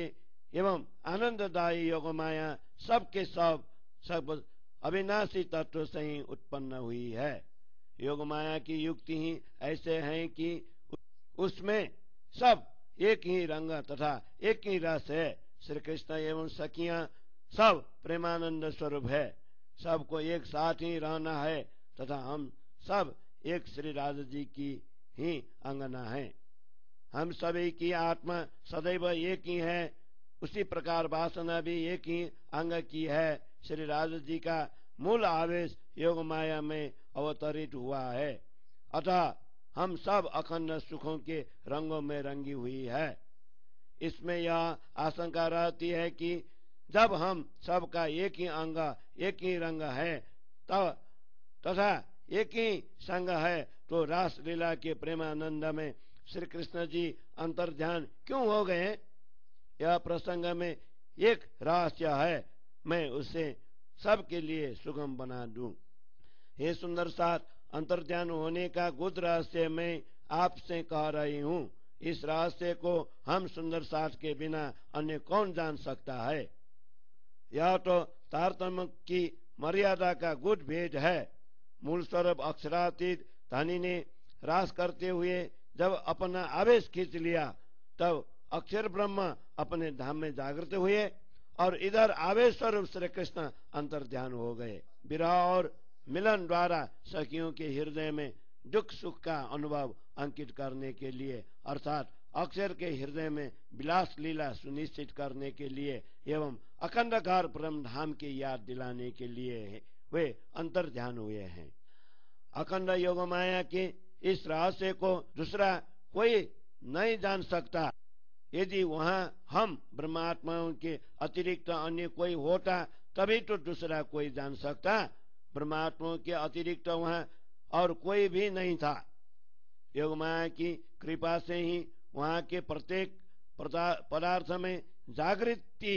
एवं आनंददायी योग माया सब के सब अविनाशी तत्व से ही उत्पन्न हुई है। योग माया की युक्ति ही ऐसे है कि उसमें सब एक ही रंग तथा एक ही रस है। श्री कृष्ण एवं सखियां सब प्रेमानंद स्वरूप है। सबको एक साथ ही रहना है तथा हम सब एक श्री राज जी की ही अंगना है। हम सभी की आत्मा सदैव एक ही है, उसी प्रकार वासना भी एक ही अंग की है। श्री राज जी का मूल आवेश योग माया में अवतरित हुआ है, अतः हम सब अखंड सुखों के रंगों में रंगी हुई है। इसमें यह आशंका रहती है कि जब हम सबका एक ही अंग, एक ही रंग है तथा एक ही संग है, तो रास लीला के प्रेमानंद में श्री कृष्ण जी अंतर्ध्यान क्यों हो गए? यह प्रसंग में एक रहस्य है, मैं उसे सबके लिए सुगम बना दूं। हे सुंदर साथ, अंतर्ध्यान होने का गुप्त रहस्य मैं आपसे कह रही हूँ। इस रहस्य को हम सुंदर साथ के बिना अन्य कौन जान सकता है? यह तो तारतम्य की मर्यादा का गुप्त भेद है। मूल स्वरूप अक्षरातीत धनी ने रास करते हुए जब अपना आवेश खींच लिया तब अक्षर ब्रह्म अपने धाम में जागृत हुए और इधर आवेश स्वरूप श्री कृष्ण अंतर ध्यान हो गए। विरह और मिलन द्वारा सखियों के हृदय में दुख सुख का अनुभव अंकित करने के लिए अर्थात अक्षर के हृदय में विलास लीला सुनिश्चित करने के लिए एवं अखंडकार परम धाम की याद दिलाने के लिए वे अंतर ध्यान हुए हैं। अखंड योग माया के इस रहस्य को दूसरा कोई नहीं जान सकता। यदि वहां हम ब्रह्मात्माओं के अतिरिक्त अन्य कोई होता तभी तो दूसरा कोई जान सकता। ब्रह्मात्माओं के अतिरिक्त वहां और कोई भी नहीं था। योग माया की कृपा से ही वहां के प्रत्येक पदार्थ में जागृति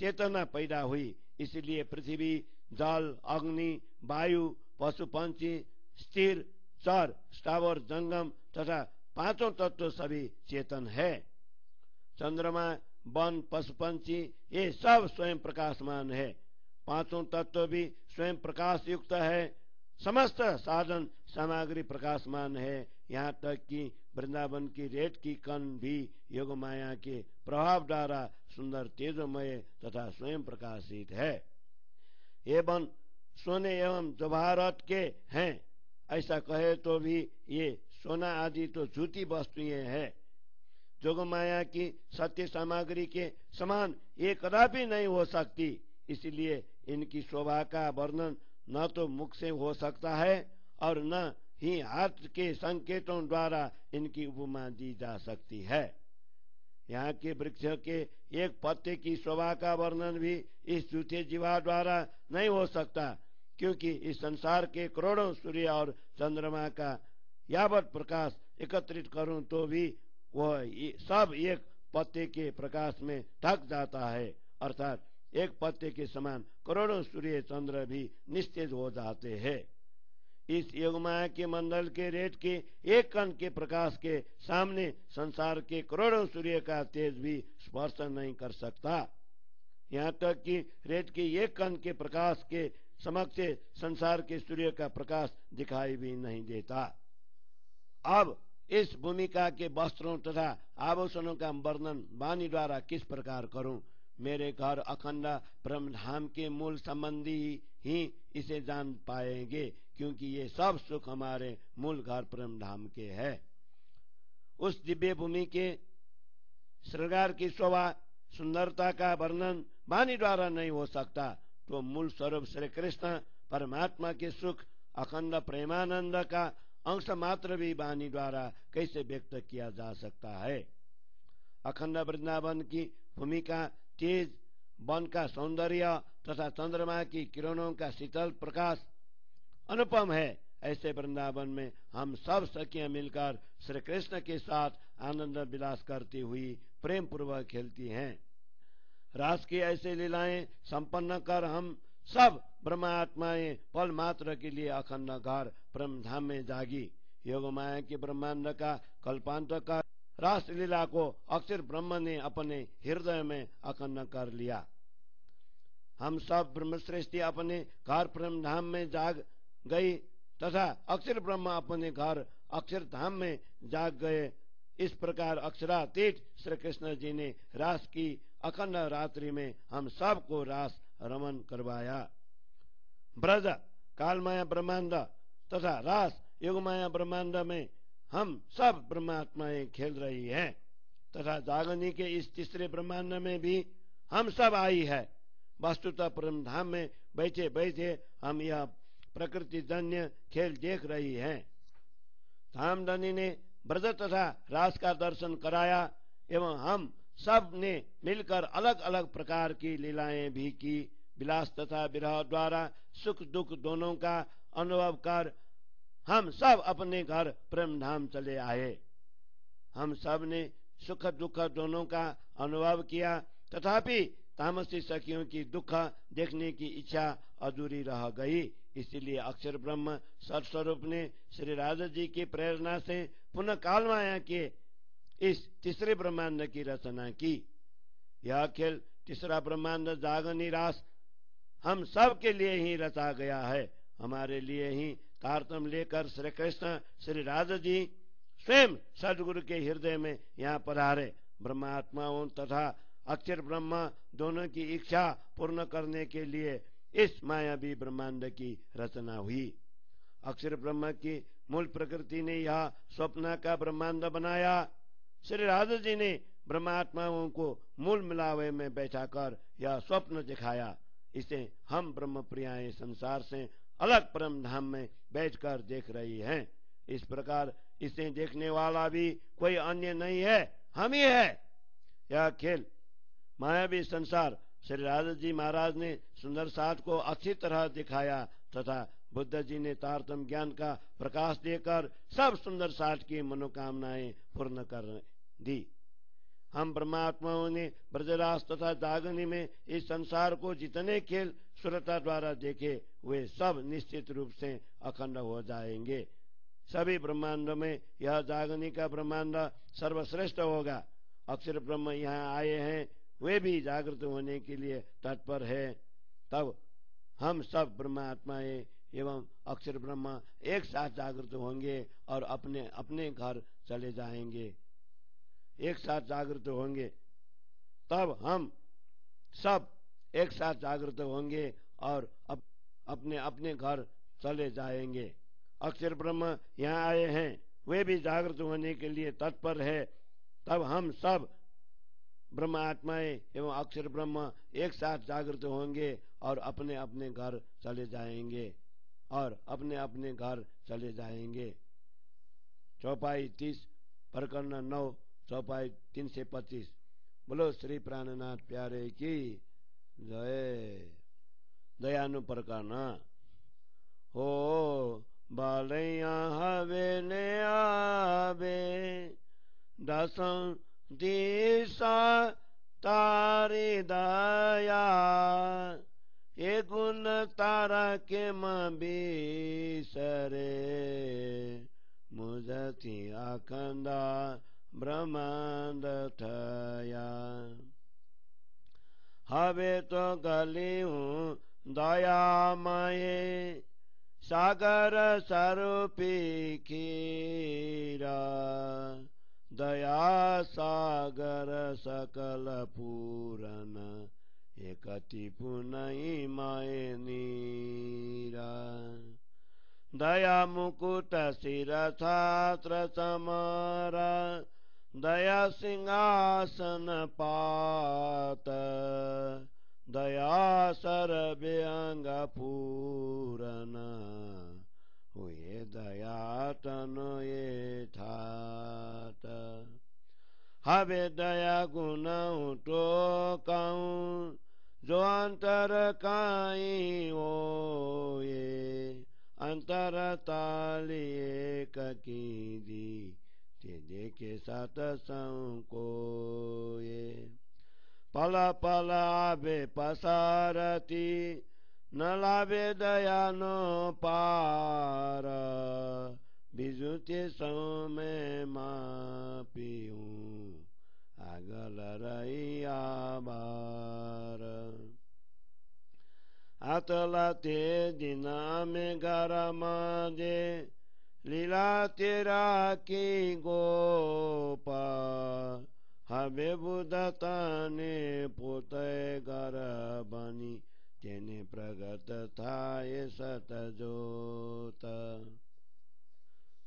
चेतना पैदा हुई। इसलिए पृथ्वी, जल, अग्नि, वायु, पशु पंछी, स्थिर, चर, स्थावर, जंगम तथा पांचों तत्व सभी चेतन है। चंद्रमा, वन, पशु पंछी ये सब स्वयं प्रकाशमान है। पांचों तत्व भी स्वयं प्रकाश युक्त है। समस्त साधन सामग्री प्रकाशमान है। यहाँ तक कि वृंदावन की रेत की कण भी योग माया के प्रभाव द्वारा सुंदर तेजोमय तथा स्वयं प्रकाशित है। ये वन सोने एवं जवाहरात के हैं। ऐसा कहे तो भी ये सोना आदि तो झूठी वस्तुएं हैं। योग माया की सत्य सामग्री के समान ये कदापि नहीं हो सकती। इसलिए इनकी शोभा का वर्णन न तो मुख से हो सकता है और न ही हाथ के संकेतों द्वारा इनकी उपमा दी जा सकती है। यहाँ के वृक्ष के एक पत्ते की शोभा का वर्णन भी इस झूठे जीवा द्वारा नहीं हो सकता, क्योंकि इस संसार के करोड़ों सूर्य और चंद्रमा का यावत प्रकाश एकत्रित करूं तो भी वह सब एक पत्ते के प्रकाश में ढक जाता है। अर्थात एक पत्ते के समान करोड़ों सूर्य चंद्र भी निस्तेज हो जाते हैं। इस योगमाया के मंडल के रेत के एक कण के प्रकाश के सामने संसार के करोड़ों सूर्य का तेज भी स्पर्श नहीं कर सकता। यहाँ तक कि रेत के एक कण के प्रकाश के समक्ष संसार के सूर्य का प्रकाश दिखाई भी नहीं देता। अब इस भूमिका के वस्त्रों तथा आभूषणों का वर्णन वाणी द्वारा किस प्रकार करूं? मेरे घर अखंड ब्रह्मधाम के मूल संबंधी ही इसे जान पाएंगे, क्योंकि ये सब सुख हमारे मूल घर ब्रह्मधाम के है। उस दिव्य भूमि के श्रृंगार की शोभा सुंदरता का वर्णन वाणी द्वारा नहीं हो सकता, तो मूल स्वरूप श्री कृष्ण परमात्मा के सुख अखंड प्रेमानंद का अंश मात्र भी वाणी द्वारा कैसे व्यक्त किया जा सकता है। अखंड वृंदावन की भूमिका तेज, वन का सौंदर्य तथा चंद्रमा की किरणों का शीतल प्रकाश अनुपम है। ऐसे वृंदावन में हम सब सखियां मिलकर श्री कृष्ण के साथ आनंद विलास करती हुई प्रेम पूर्वक खेलती हैं। रास की ऐसे लीलाएं संपन्न कर हम सब ब्रह्मात्माएं पल मात्र के लिए अखंड घर ब्रह्मधाम में जागी। योग माया के ब्रह्मांड का कल्पांत कर रास लीला को अक्षर ब्रह्म ने अपने हृदय में अखंड कर लिया। हम सब ब्रह्मश्रेष्ठी अपने घर ब्रह्मधाम में जाग गई तथा अक्षर ब्रह्म अपने घर अक्षरधाम में जाग गए। इस प्रकार अक्षरातीत श्री कृष्ण जी ने रास की अखंड रात्रि में हम सब को रास रमन करवाया। ब्रज कालमाया ब्रह्मांड तथा रास युगमाया ब्रह्मांड में हम सब ब्रह्मात्माएं खेल रही हैं तथा जागनी के इस तीसरे ब्रह्मांड में भी हम सब आई है। वस्तुतः ब्रह्मधाम में बैठे बैठे हम यह प्रकृति जन्य खेल देख रही हैं। धामधनी ने ब्रज तथा रास का दर्शन कराया एवं हम सब ने मिलकर अलग अलग प्रकार की लीलाएं भी की। विलास तथा विरह द्वारा सुख दुख दोनों का अनुभव कर हम सब अपने घर ब्रह्मधाम चले आए। हम सब ने सुख दुख दोनों का अनुभव किया, तथापि तामसी सखियों की दुख देखने की इच्छा अधूरी रह गई। इसीलिए अक्षर ब्रह्म सत्स्वरूप ने श्री राधा जी की प्रेरणा से पुनः कालमाया के इस तीसरे ब्रह्मांड की रचना की। यह खेल तीसरा ब्रह्मांड जागनी रास हम सब के लिए ही रचा गया है। हमारे लिए ही तारतम लेकर श्री कृष्ण श्री राधा जी स्वयं सदगुरु के हृदय में यहाँ पधारे। ब्रह्मात्माओं तथा अक्षर ब्रह्मा दोनों की इच्छा पूर्ण करने के लिए इस मायावी ब्रह्मांड की रचना हुई। अक्षर ब्रह्म की मूल प्रकृति ने यह स्वप्न का ब्रह्मांड बनाया। श्री राधा जी ने ब्रह्मात्माओं को मूल मिलावे में बैठाकर यह स्वप्न दिखाया। इसे हम ब्रह्म प्रियाएं संसार से अलग परम धाम में बैठकर देख रही हैं। इस प्रकार इसे देखने वाला भी कोई अन्य नहीं है, हम ही है। यह खेल मायावी संसार श्री राधा जी महाराज ने सुंदर साथ को अच्छी तरह दिखाया तथा बुद्ध जी ने तारतम ज्ञान का प्रकाश देकर सब सुंदर साथ की मनोकामनाएं पूर्ण कर दी। हम ब्रह्मात्माओं ने ब्रजराज तथा दागनी में इस संसार को जितने खेल सुरता द्वारा देखे वे सब निश्चित रूप से अखंड हो जाएंगे। सभी ब्रह्मांड में यह जागनी का ब्रह्मांड सर्वश्रेष्ठ होगा। अक्षर ब्रह्म यहाँ आए हैं, वे भी जागृत होने के लिए तत्पर है। तब हम सब ब्रह्मात्माएं एवं अक्षर ब्रह्म एक साथ जागृत होंगे और अपने अपने घर चले जाएंगे। एक साथ जागृत होंगे तब हम सब एक साथ जागृत होंगे और अपने अपने घर चले जाएंगे। अक्षर ब्रह्म यहाँ आए हैं, वे भी जागृत होने के लिए तत्पर है। तब हम सब ब्रह्म आत्माएं एवं अक्षर ब्रह्म एक साथ जागृत होंगे और अपने अपने घर चले जाएंगे और अपने अपने घर चले जाएंगे। चौपाई 30 प्रकरण 9 चौपाई 3 से 25। बोलो श्री प्राणनाथ प्यारे की जय। दयानु प्रकरण हो बालैया हवे ने आवे दसम दिशा तारी दया ये गुण तारा के बिसरे मुझती अखंडा ब्रह्मांड थया। हवे तो गली हूँ दयामय सागर स्वरूपी खीरा दया सागर सकल पूरन एकति पुनई माय नीरा। दया मुकुट सिर छात्र समारा दया सिंहासन पात दया सर्वे अंग पूरन हुए दया तनु ये ठात। हवे दया गुण तो कहूँ जो अंतर काई हो ये अंतर ताली एक की दी ते देखे सतसंग को ये। पल पल आवे पसारती न लावे दया नो पार बिजुते सौ में मापियूं आगल रैया बार। आतला ते दिना में गरमा दे लीला तेरा की गोपा हवे बुधताने पोते गर बनी तेने प्रगट थाए सत जोत।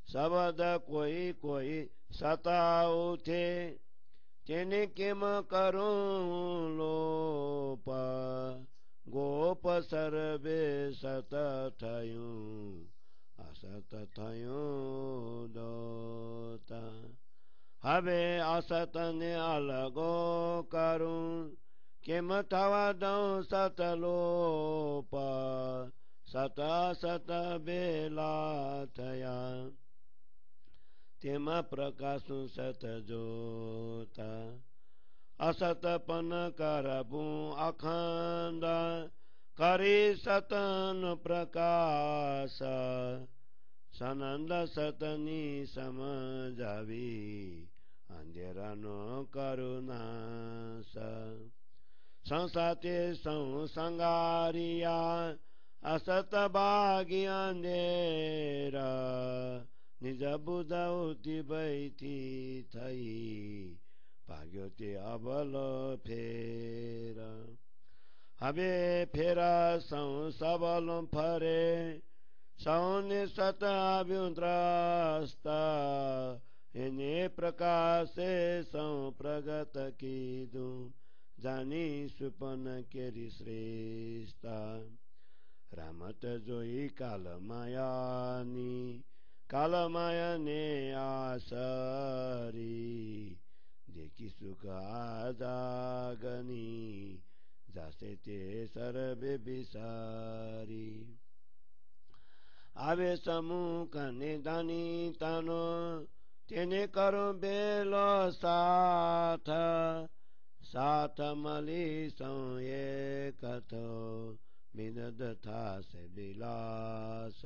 शब्द कोई कोई सताऊ थे तेने किम करूं लोप गोप सर्वे सत थयूं असत थयूं दोता। हवे असत ने अलगो करूं किम थवा दऊं सत लोप सत सत बेला थया तेम प्रकाशु सत जोता। असतपन करबू अखंड करी सतन प्रकाश सनंद सतनी समझावी अंधेरा नो करुणास। संसाते संगारिया असत बागी अंधेरा निज बुझाउती बैठी थई भाग्यो ते अबल फेर हबे फेर सौ सबल फरे सौने सत अभ्युद्रस्ता इने प्रकाशे सौ प्रगत कीदु जानी सुपन केरी श्रेष्ठ रामत जोई काल मायानी काल मायाने आसरी देखी सुख आजागनी जासे ते सर्वे बिसारी आवे समुख निदानी तानो तेने करो बेलो साथ साथ मली सौ एक थो बिनद था से बिलास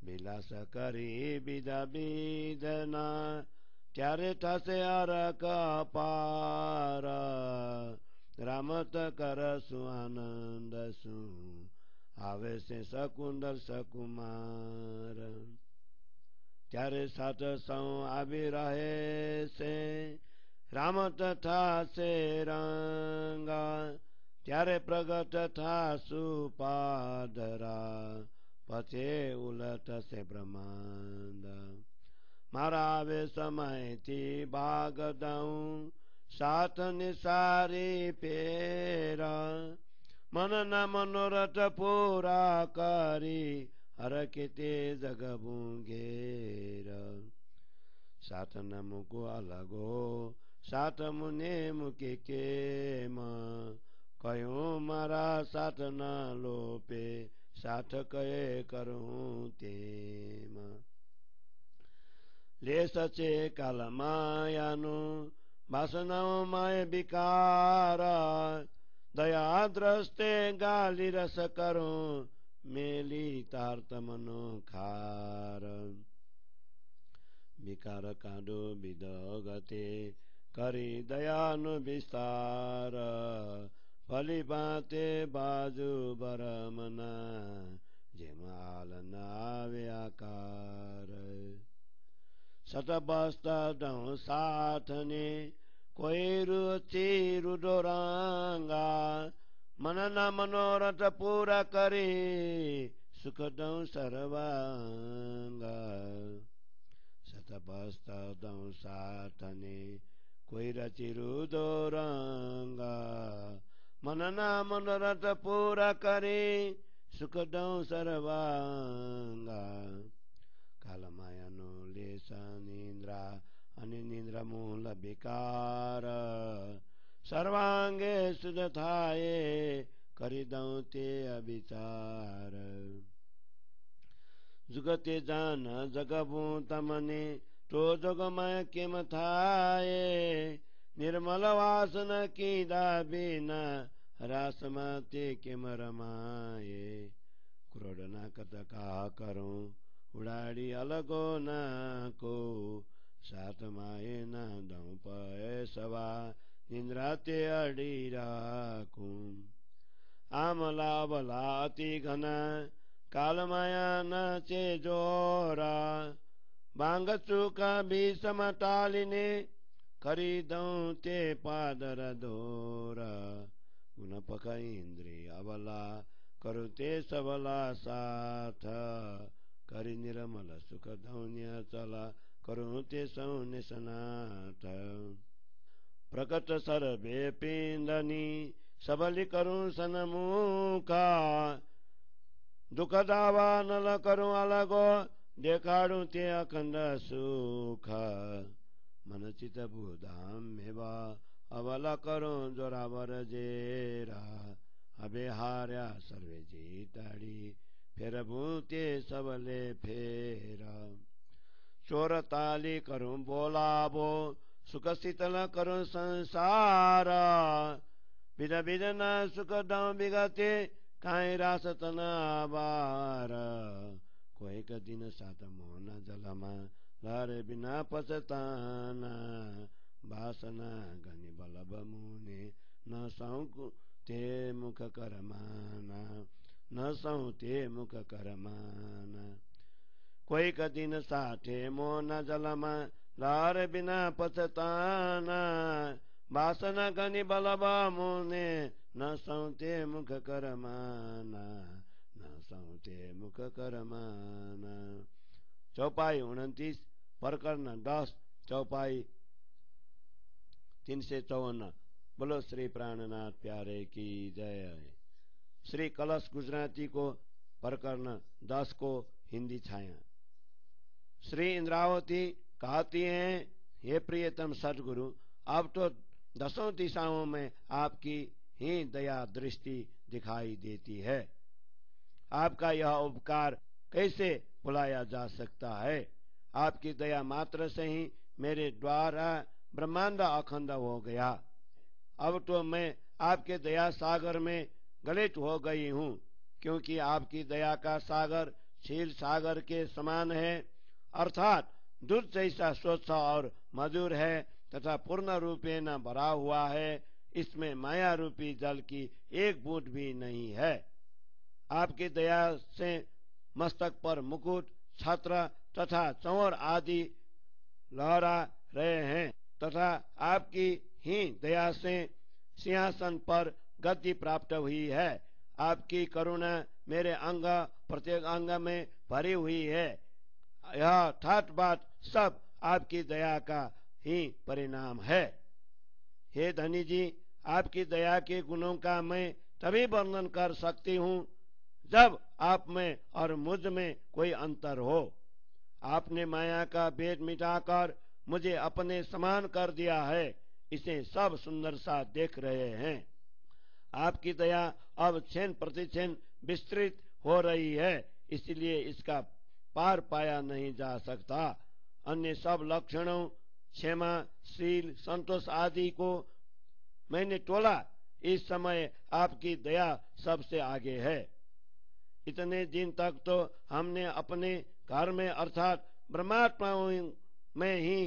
बिलास करी बिदा बिदना त्यारे थसे अरक पार रामत कर सुआनंद सु आवे से सकुंदर सकुमार त्यारे साथ सौ आबि रहे से राम तथा से रंगा त्यारे प्रगट था सुपादरा पछे उलट से ब्रह्मांड मारा आवे समय थी भाग दऊं साथ निसारी पेरा मन न मनोरथ पूरा करी हर किते जग बुंगेर साथ न मुको अलगो साथ मुने मुके के कयूं मारा साथ न लोपे साथ कहे करूं तेम ले सचे काल मायानु वासनाओं माय विकार दया द्रस्ते गाली रस करूं मेली तार्त मनो खार विकार कांडो विदगते करी दयानु विस्तार फली बाते बाजू बरमना जेमाल नावे आकार सतबस्त दौ साथने कोई रुचि रुडोरांगा मन न मनोरथ पूरा करे सुख दौ सर्वांगा सतबस्त दौ साथने कोई रचि रुडोरांगा मन न मनोरथ पूरा करे सुख दौ सर्वांगा काल मायानो लेसा निंद्रा अनि निंद्रा मूल विकार सर्वांगे सुदथाए करिदौ ते अविचार जुगते जान जगबु तमने तो जगमय किम थाए निर्मल वासन की दाबिना रासमते किम रमाए क्रोध न कत का करूं उड़ाड़ी अलगो न को साथ माए न दौ पय सवा निंद्राते अड़ी राखू आमला बला अति घना काल माया न चे जोरा बांग चुका भीषम टालिने करी दौ ते पादर दोरा गुण पक इंद्रिय अबला करुते सबला साथ करि निर्मल सुख धौन्य चला करूं ते सौन्य सनाथ प्रकट सर्वे पिंडनी सबली करूं सनमुखा दुख दावा नल करूं अलगो देखाड़ू ते अखंड सुख मन चित बुधाम मेवा अबला करूं जोरावर जेरा अबे हार्या सर्वे जीताड़ी फेर भूते सबले फेरा चोर ताली करूं बोलाबो सुख शीतल करूं संसार विद विद न सुख दौ विगते काई रास तना बार कोई का दिन सात मोहन जलमा लारे बिना पचताना वासना गनि बलब मुने न सौकु ते मुख करमाना न सौ ते मुख करमाना कोई कदिन साठे मोन जलमा लार बिना पछताना वासना गनि बलबा मुने न सौते मुख करमाना न सौते मुख करमाना। चौपाई 29 प्रकरण 10 चौपाई 354। बोलो श्री प्राणनाथ प्यारे की जय। श्री कलश गुजराती को प्रकरण 10 को हिंदी छाया। श्री इंद्रावती कहती हैं, हे प्रियतम सदगुरु, अब तो 10 दिशाओं में आपकी ही दया दृष्टि दिखाई देती है। आपका यह उपकार कैसे भुलाया जा सकता है। आपकी दया मात्र से ही मेरे द्वारा ब्रह्मांड अखंड हो गया। अब तो मैं आपके दया सागर में गलित हो गई हूँ, क्योंकि आपकी दया का सागर क्षीर सागर के समान है, अर्थात दूध जैसा स्वच्छ और मधुर है तथा पूर्ण रूपे न भरा हुआ है। इसमें माया रूपी जल की एक बूंद भी नहीं है। आपकी दया से मस्तक पर मुकुट, छत्र तथा चंवर आदि लहरा रहे हैं तथा आपकी ही दया से सिंहासन पर गद्दी प्राप्त हुई है। आपकी करुणा मेरे अंग प्रत्येक अंग में भरी हुई है। यह ठाट बाट सब आपकी दया का ही परिणाम है। हे धनी जी, आपकी दया के गुणों का मैं तभी वर्णन कर सकती हूँ जब आप में और मुझ में कोई अंतर हो। आपने माया का भेद मिटाकर मुझे अपने समान कर दिया है। इसे सब सुंदर सा देख रहे हैं। आपकी दया अब क्षण प्रतिक्षण विस्तृत हो रही है, इसलिए इसका पार पाया नहीं जा सकता। अन्य सब लक्षणों क्षमा, शील, संतोष आदि को मैंने तोला, इस समय आपकी दया सबसे आगे है। इतने दिन तक तो हमने अपने घर में अर्थात ब्रह्मात्माओं में ही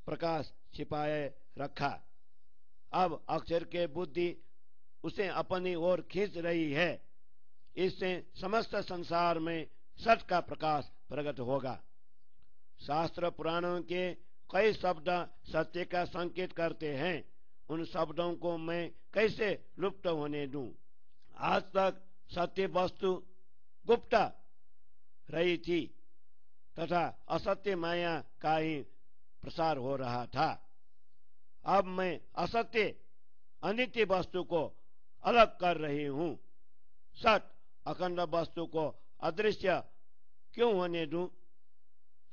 प्रकाश छिपाए रखा। अब अक्षर के बुद्धि उसे अपनी ओर खींच रही है। इससे समस्त संसार में सत्य का प्रकाश प्रकट होगा। शास्त्र पुराणों के कई शब्द सत्य का संकेत करते हैं। उन शब्दों को मैं कैसे लुप्त होने दूं। आज तक सत्य वस्तु गुप्त रही थी तथा असत्य माया का ही प्रसार हो रहा था। अब मैं असत्य अनित्य वस्तु को अलग कर रही हूँ। सत अखंड वस्तु को अदृश्य क्यों होने दूं।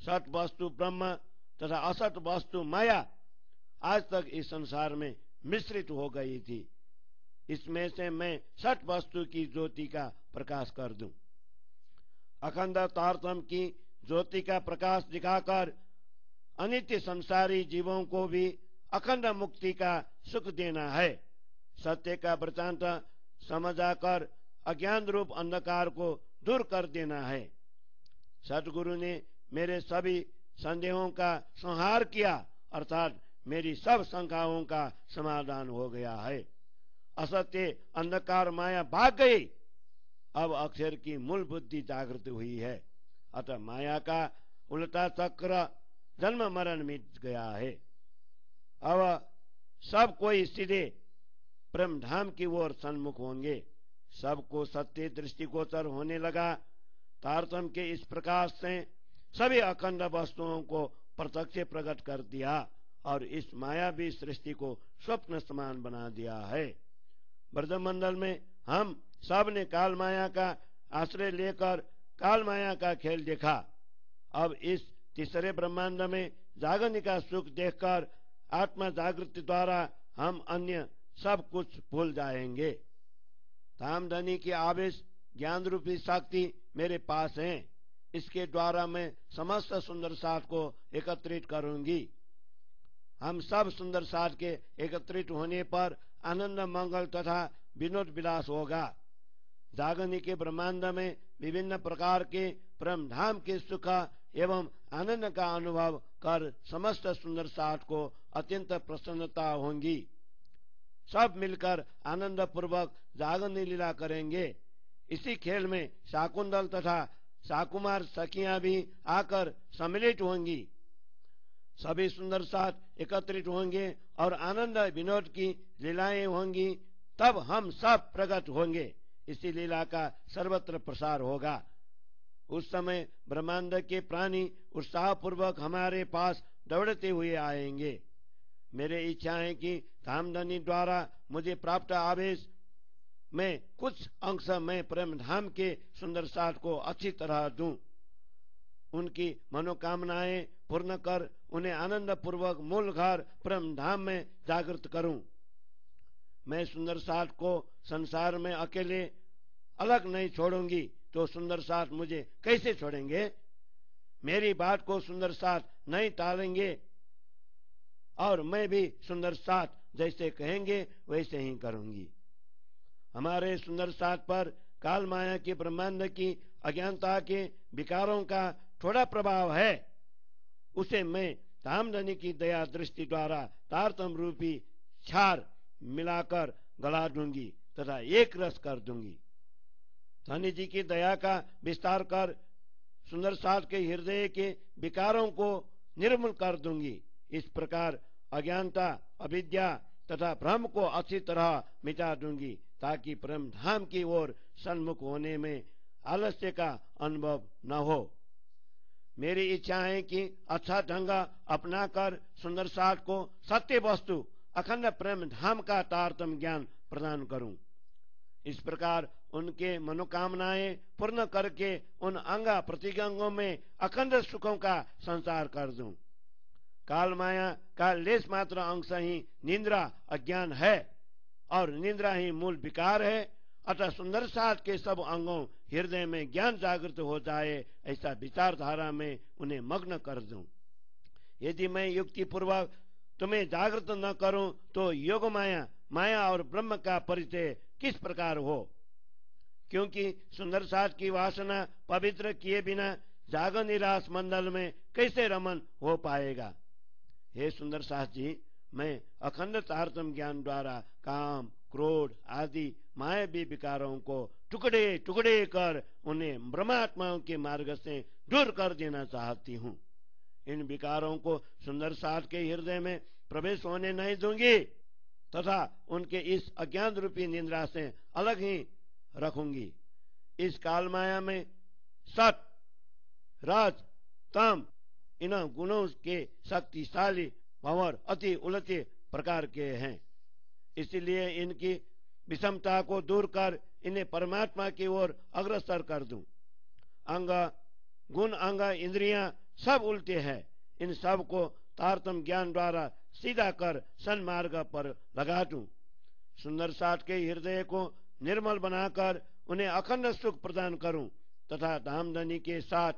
सत वस्तु ब्रह्म तथा असत वस्तु माया आज तक इस संसार में मिश्रित हो गई थी। इसमें से मैं सत वस्तु की ज्योति का प्रकाश कर दूं। अखंड तारतम की ज्योति का प्रकाश दिखाकर अनित्य संसारी जीवों को भी अखंड मुक्ति का सुख देना है। सत्य का वृत्तांत समझाकर अज्ञान रूप अंधकार को दूर कर देना है। सदगुरु ने मेरे सभी संदेहों का संहार किया, अर्थात मेरी सब शंकाओं का समाधान हो गया है। असत्य अंधकार माया भाग गई। अब अक्षर की मूल बुद्धि जागृत हुई है। अतः माया का उल्टा चक्र जन्म मरण मिट गया है। अब सब कोई सीधे ब्रह्म धाम की ओर सन्मुख होंगे। सबको सत्य दृष्टिगोचर होने लगा। तारतम के इस प्रकाश से सभी अखंड वस्तुओं को प्रत्यक्ष प्रकट कर दिया और इस मायावी सृष्टि को स्वप्न समान बना दिया है। ब्रजमंडल में हम सब ने काल माया का आश्रय लेकर काल माया का खेल देखा। अब इस तीसरे ब्रह्मांड में जागने का सुख देखकर आत्मा जागृति द्वारा हम अन्य सब कुछ भूल जाएंगे। धामधनी की आवेश ज्ञान रूपी शक्ति मेरे पास है। इसके द्वारा मैं समस्त सुंदर साथ को एकत्रित करूंगी। हम सब सुंदर साथ के एकत्रित होने पर आनंद मंगल तथा विनोद विलास होगा। जागने के ब्रह्मांड में विभिन्न प्रकार के परम धाम के सुख एवं आनंद का अनुभव कर समस्त सुंदर साथ को अत्यंत प्रसन्नता होंगी। सब मिलकर आनंद पूर्वक जागरण लीला करेंगे। इसी खेल में शाकुंतल तथा साकुमार सखियां भी आकर सम्मिलित होंगी। सभी सुंदर साथ एकत्रित होंगे और आनंद विनोद की लीलाएं होंगी। तब हम सब प्रकट होंगे। इसी लीला का सर्वत्र प्रसार होगा। उस समय ब्रह्मांड के प्राणी उत्साहपूर्वक हमारे पास दौड़ते हुए आएंगे। मेरी इच्छा है कि धामधनी द्वारा मुझे प्राप्त आवेश में कुछ अंश मैं प्रेम धाम के सुंदर साथ को अच्छी तरह दूं। उनकी मनोकामनाएं पूर्ण कर उन्हें आनंद पूर्वक मूल घर प्रेम धाम में जागृत करूं। मैं सुंदर साथ को संसार में अकेले अलग नहीं छोड़ूंगी तो सुंदर साथ मुझे कैसे छोड़ेंगे। मेरी बात को सुंदर साथ नहीं टालेंगे और मैं भी सुंदर साथ जैसे कहेंगे वैसे ही करूंगी। हमारे सुंदर साथ पर काल माया की ब्रह्मांड की अज्ञानता के विकारों का थोड़ा प्रभाव है। उसे मैं धामधनी की दया दृष्टि द्वारा तारतम रूपी क्षार मिलाकर गला दूंगी तथा एक रस कर दूंगी। धनी जी की दया का विस्तार कर सुंदर साथ के हृदय के विकारों को निर्मूल कर दूंगी। इस प्रकार अज्ञानता, अविद्या तथा भ्रम को अच्छी तरह मिटा दूंगी ताकि प्रेम धाम की ओर सन्मुख होने में आलस्य का अनुभव न हो। मेरी इच्छा है कि अच्छा ढंग अपनाकर सुंदर साथ को सत्य वस्तु अखंड प्रेम धाम का तारतम ज्ञान प्रदान करूं। इस प्रकार उनके मनोकामनाएं पूर्ण करके उन अंग प्रतिगंगों में अखंड सुखों का संसार कर दूं। काल माया का लेस मात्र अंश ही निंद्रा अज्ञान है और निंद्रा ही मूल विकार है। अतः सुंदर साथ के सब अंगों हृदय में ज्ञान जागृत हो जाए ऐसा विचारधारा में उन्हें मग्न कर दूं। यदि मैं युक्ति पूर्वक तुम्हें जागृत न करूं तो योग माया, माया और ब्रह्म का परिचय किस प्रकार हो। क्योंकि सुंदर साथ की वासना पवित्र किए बिना जाग निराश मंडल में कैसे रमन हो पाएगा। हे सुंदर साथ जी, मैं अखंड तारतम ज्ञान द्वारा काम, क्रोध आदि मायावी विकारों को टुकड़े टुकड़े कर उन्हें ब्रह्मात्माओं के मार्ग से दूर कर देना चाहती हूँ। इन विकारों को सुंदर साथ के हृदय में प्रवेश होने नहीं दूंगी तथा उनके इस अज्ञान रूपी निंद्रा से अलग ही रखूंगी। इस काल माया में सत, राज, तम इन गुणों के शक्तिशाली भंवर अति उलटे प्रकार के हैं। इसलिए इनकी विषमता को दूर कर इन्हें परमात्मा की ओर अग्रसर कर दूं। अंग, गुण, अंग, इंद्रियां सब उल्टे हैं। इन सब को तारतम ज्ञान द्वारा सीधा कर सन्मार्ग पर लगा दूं। सुंदर साथ के हृदय को निर्मल बनाकर उन्हें अखंड सुख प्रदान करूं तथा धामधनी के साथ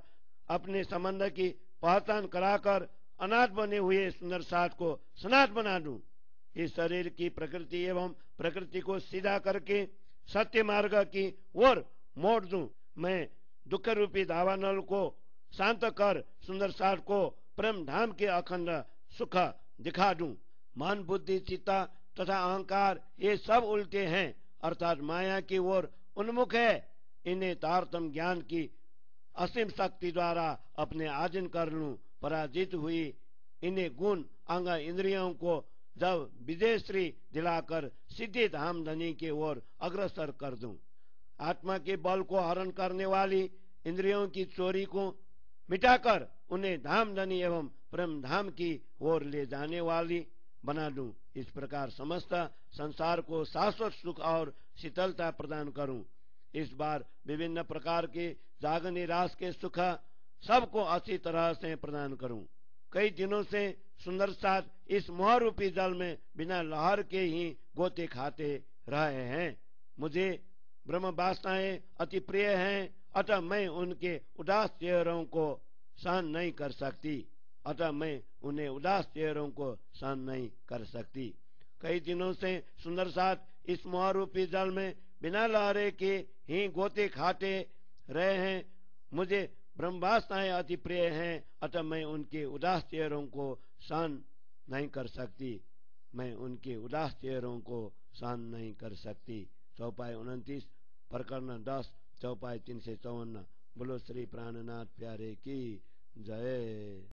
अपने संबंध की पहचान कराकर अनाथ बने हुए सुंदर साथ को सनाथ बना दूं। इस शरीर की प्रकृति एवं प्रकृति को सीधा करके सत्य मार्ग की ओर मोड़ दूं। मैं दुख रूपी दावानल को शांत कर सुंदर साथ को प्रेम धाम के अखंड सुख दिखा दूं। मन, बुद्धि, चित्ता तथा अहंकार ये सब उल्टे हैं अर्थात माया की ओर उन्मुख है। इन्हें तारतम ज्ञान की असीम शक्ति द्वारा अपने आधीन कर लूं। पराजित हुई इन्हें गुण, अंग, इंद्रियों को जब विजयश्री दिलाकर सीधे धामधनी की ओर अग्रसर कर दूं। आत्मा के बल को हरण करने वाली इंद्रियों की चोरी को मिटाकर उन्हें धामधनी एवं प्रेम धाम की ओर ले जाने वाली बना दूं। इस प्रकार समस्त संसार को शाश्वत सुख और शीतलता प्रदान करूं। इस बार विभिन्न प्रकार के जाग निराश के सुख सबको अच्छी तरह से प्रदान करूं। कई दिनों से सुंदर साथ इस मोह रूपी जल में बिना लहर के ही गोते खाते रहे हैं। मुझे ब्रह्म वासनाएं अति प्रिय हैं अतः मैं उनके उदास चेहरों को सहन नहीं कर सकती। कर सकती। कई दिनों से सुंदर साथ इस मोह रूपी जल में बिना लहरे के ही गोते खाते रहे हैं। मुझे ब्रह्मवासनाएं अति प्रिय हैं अतः मैं उनके उदास चेहरों को सहन नहीं कर सकती। चौपाई 29 प्रकरण 10 चौपाई 354 बोलो श्री प्राणनाथ प्यारे की जय।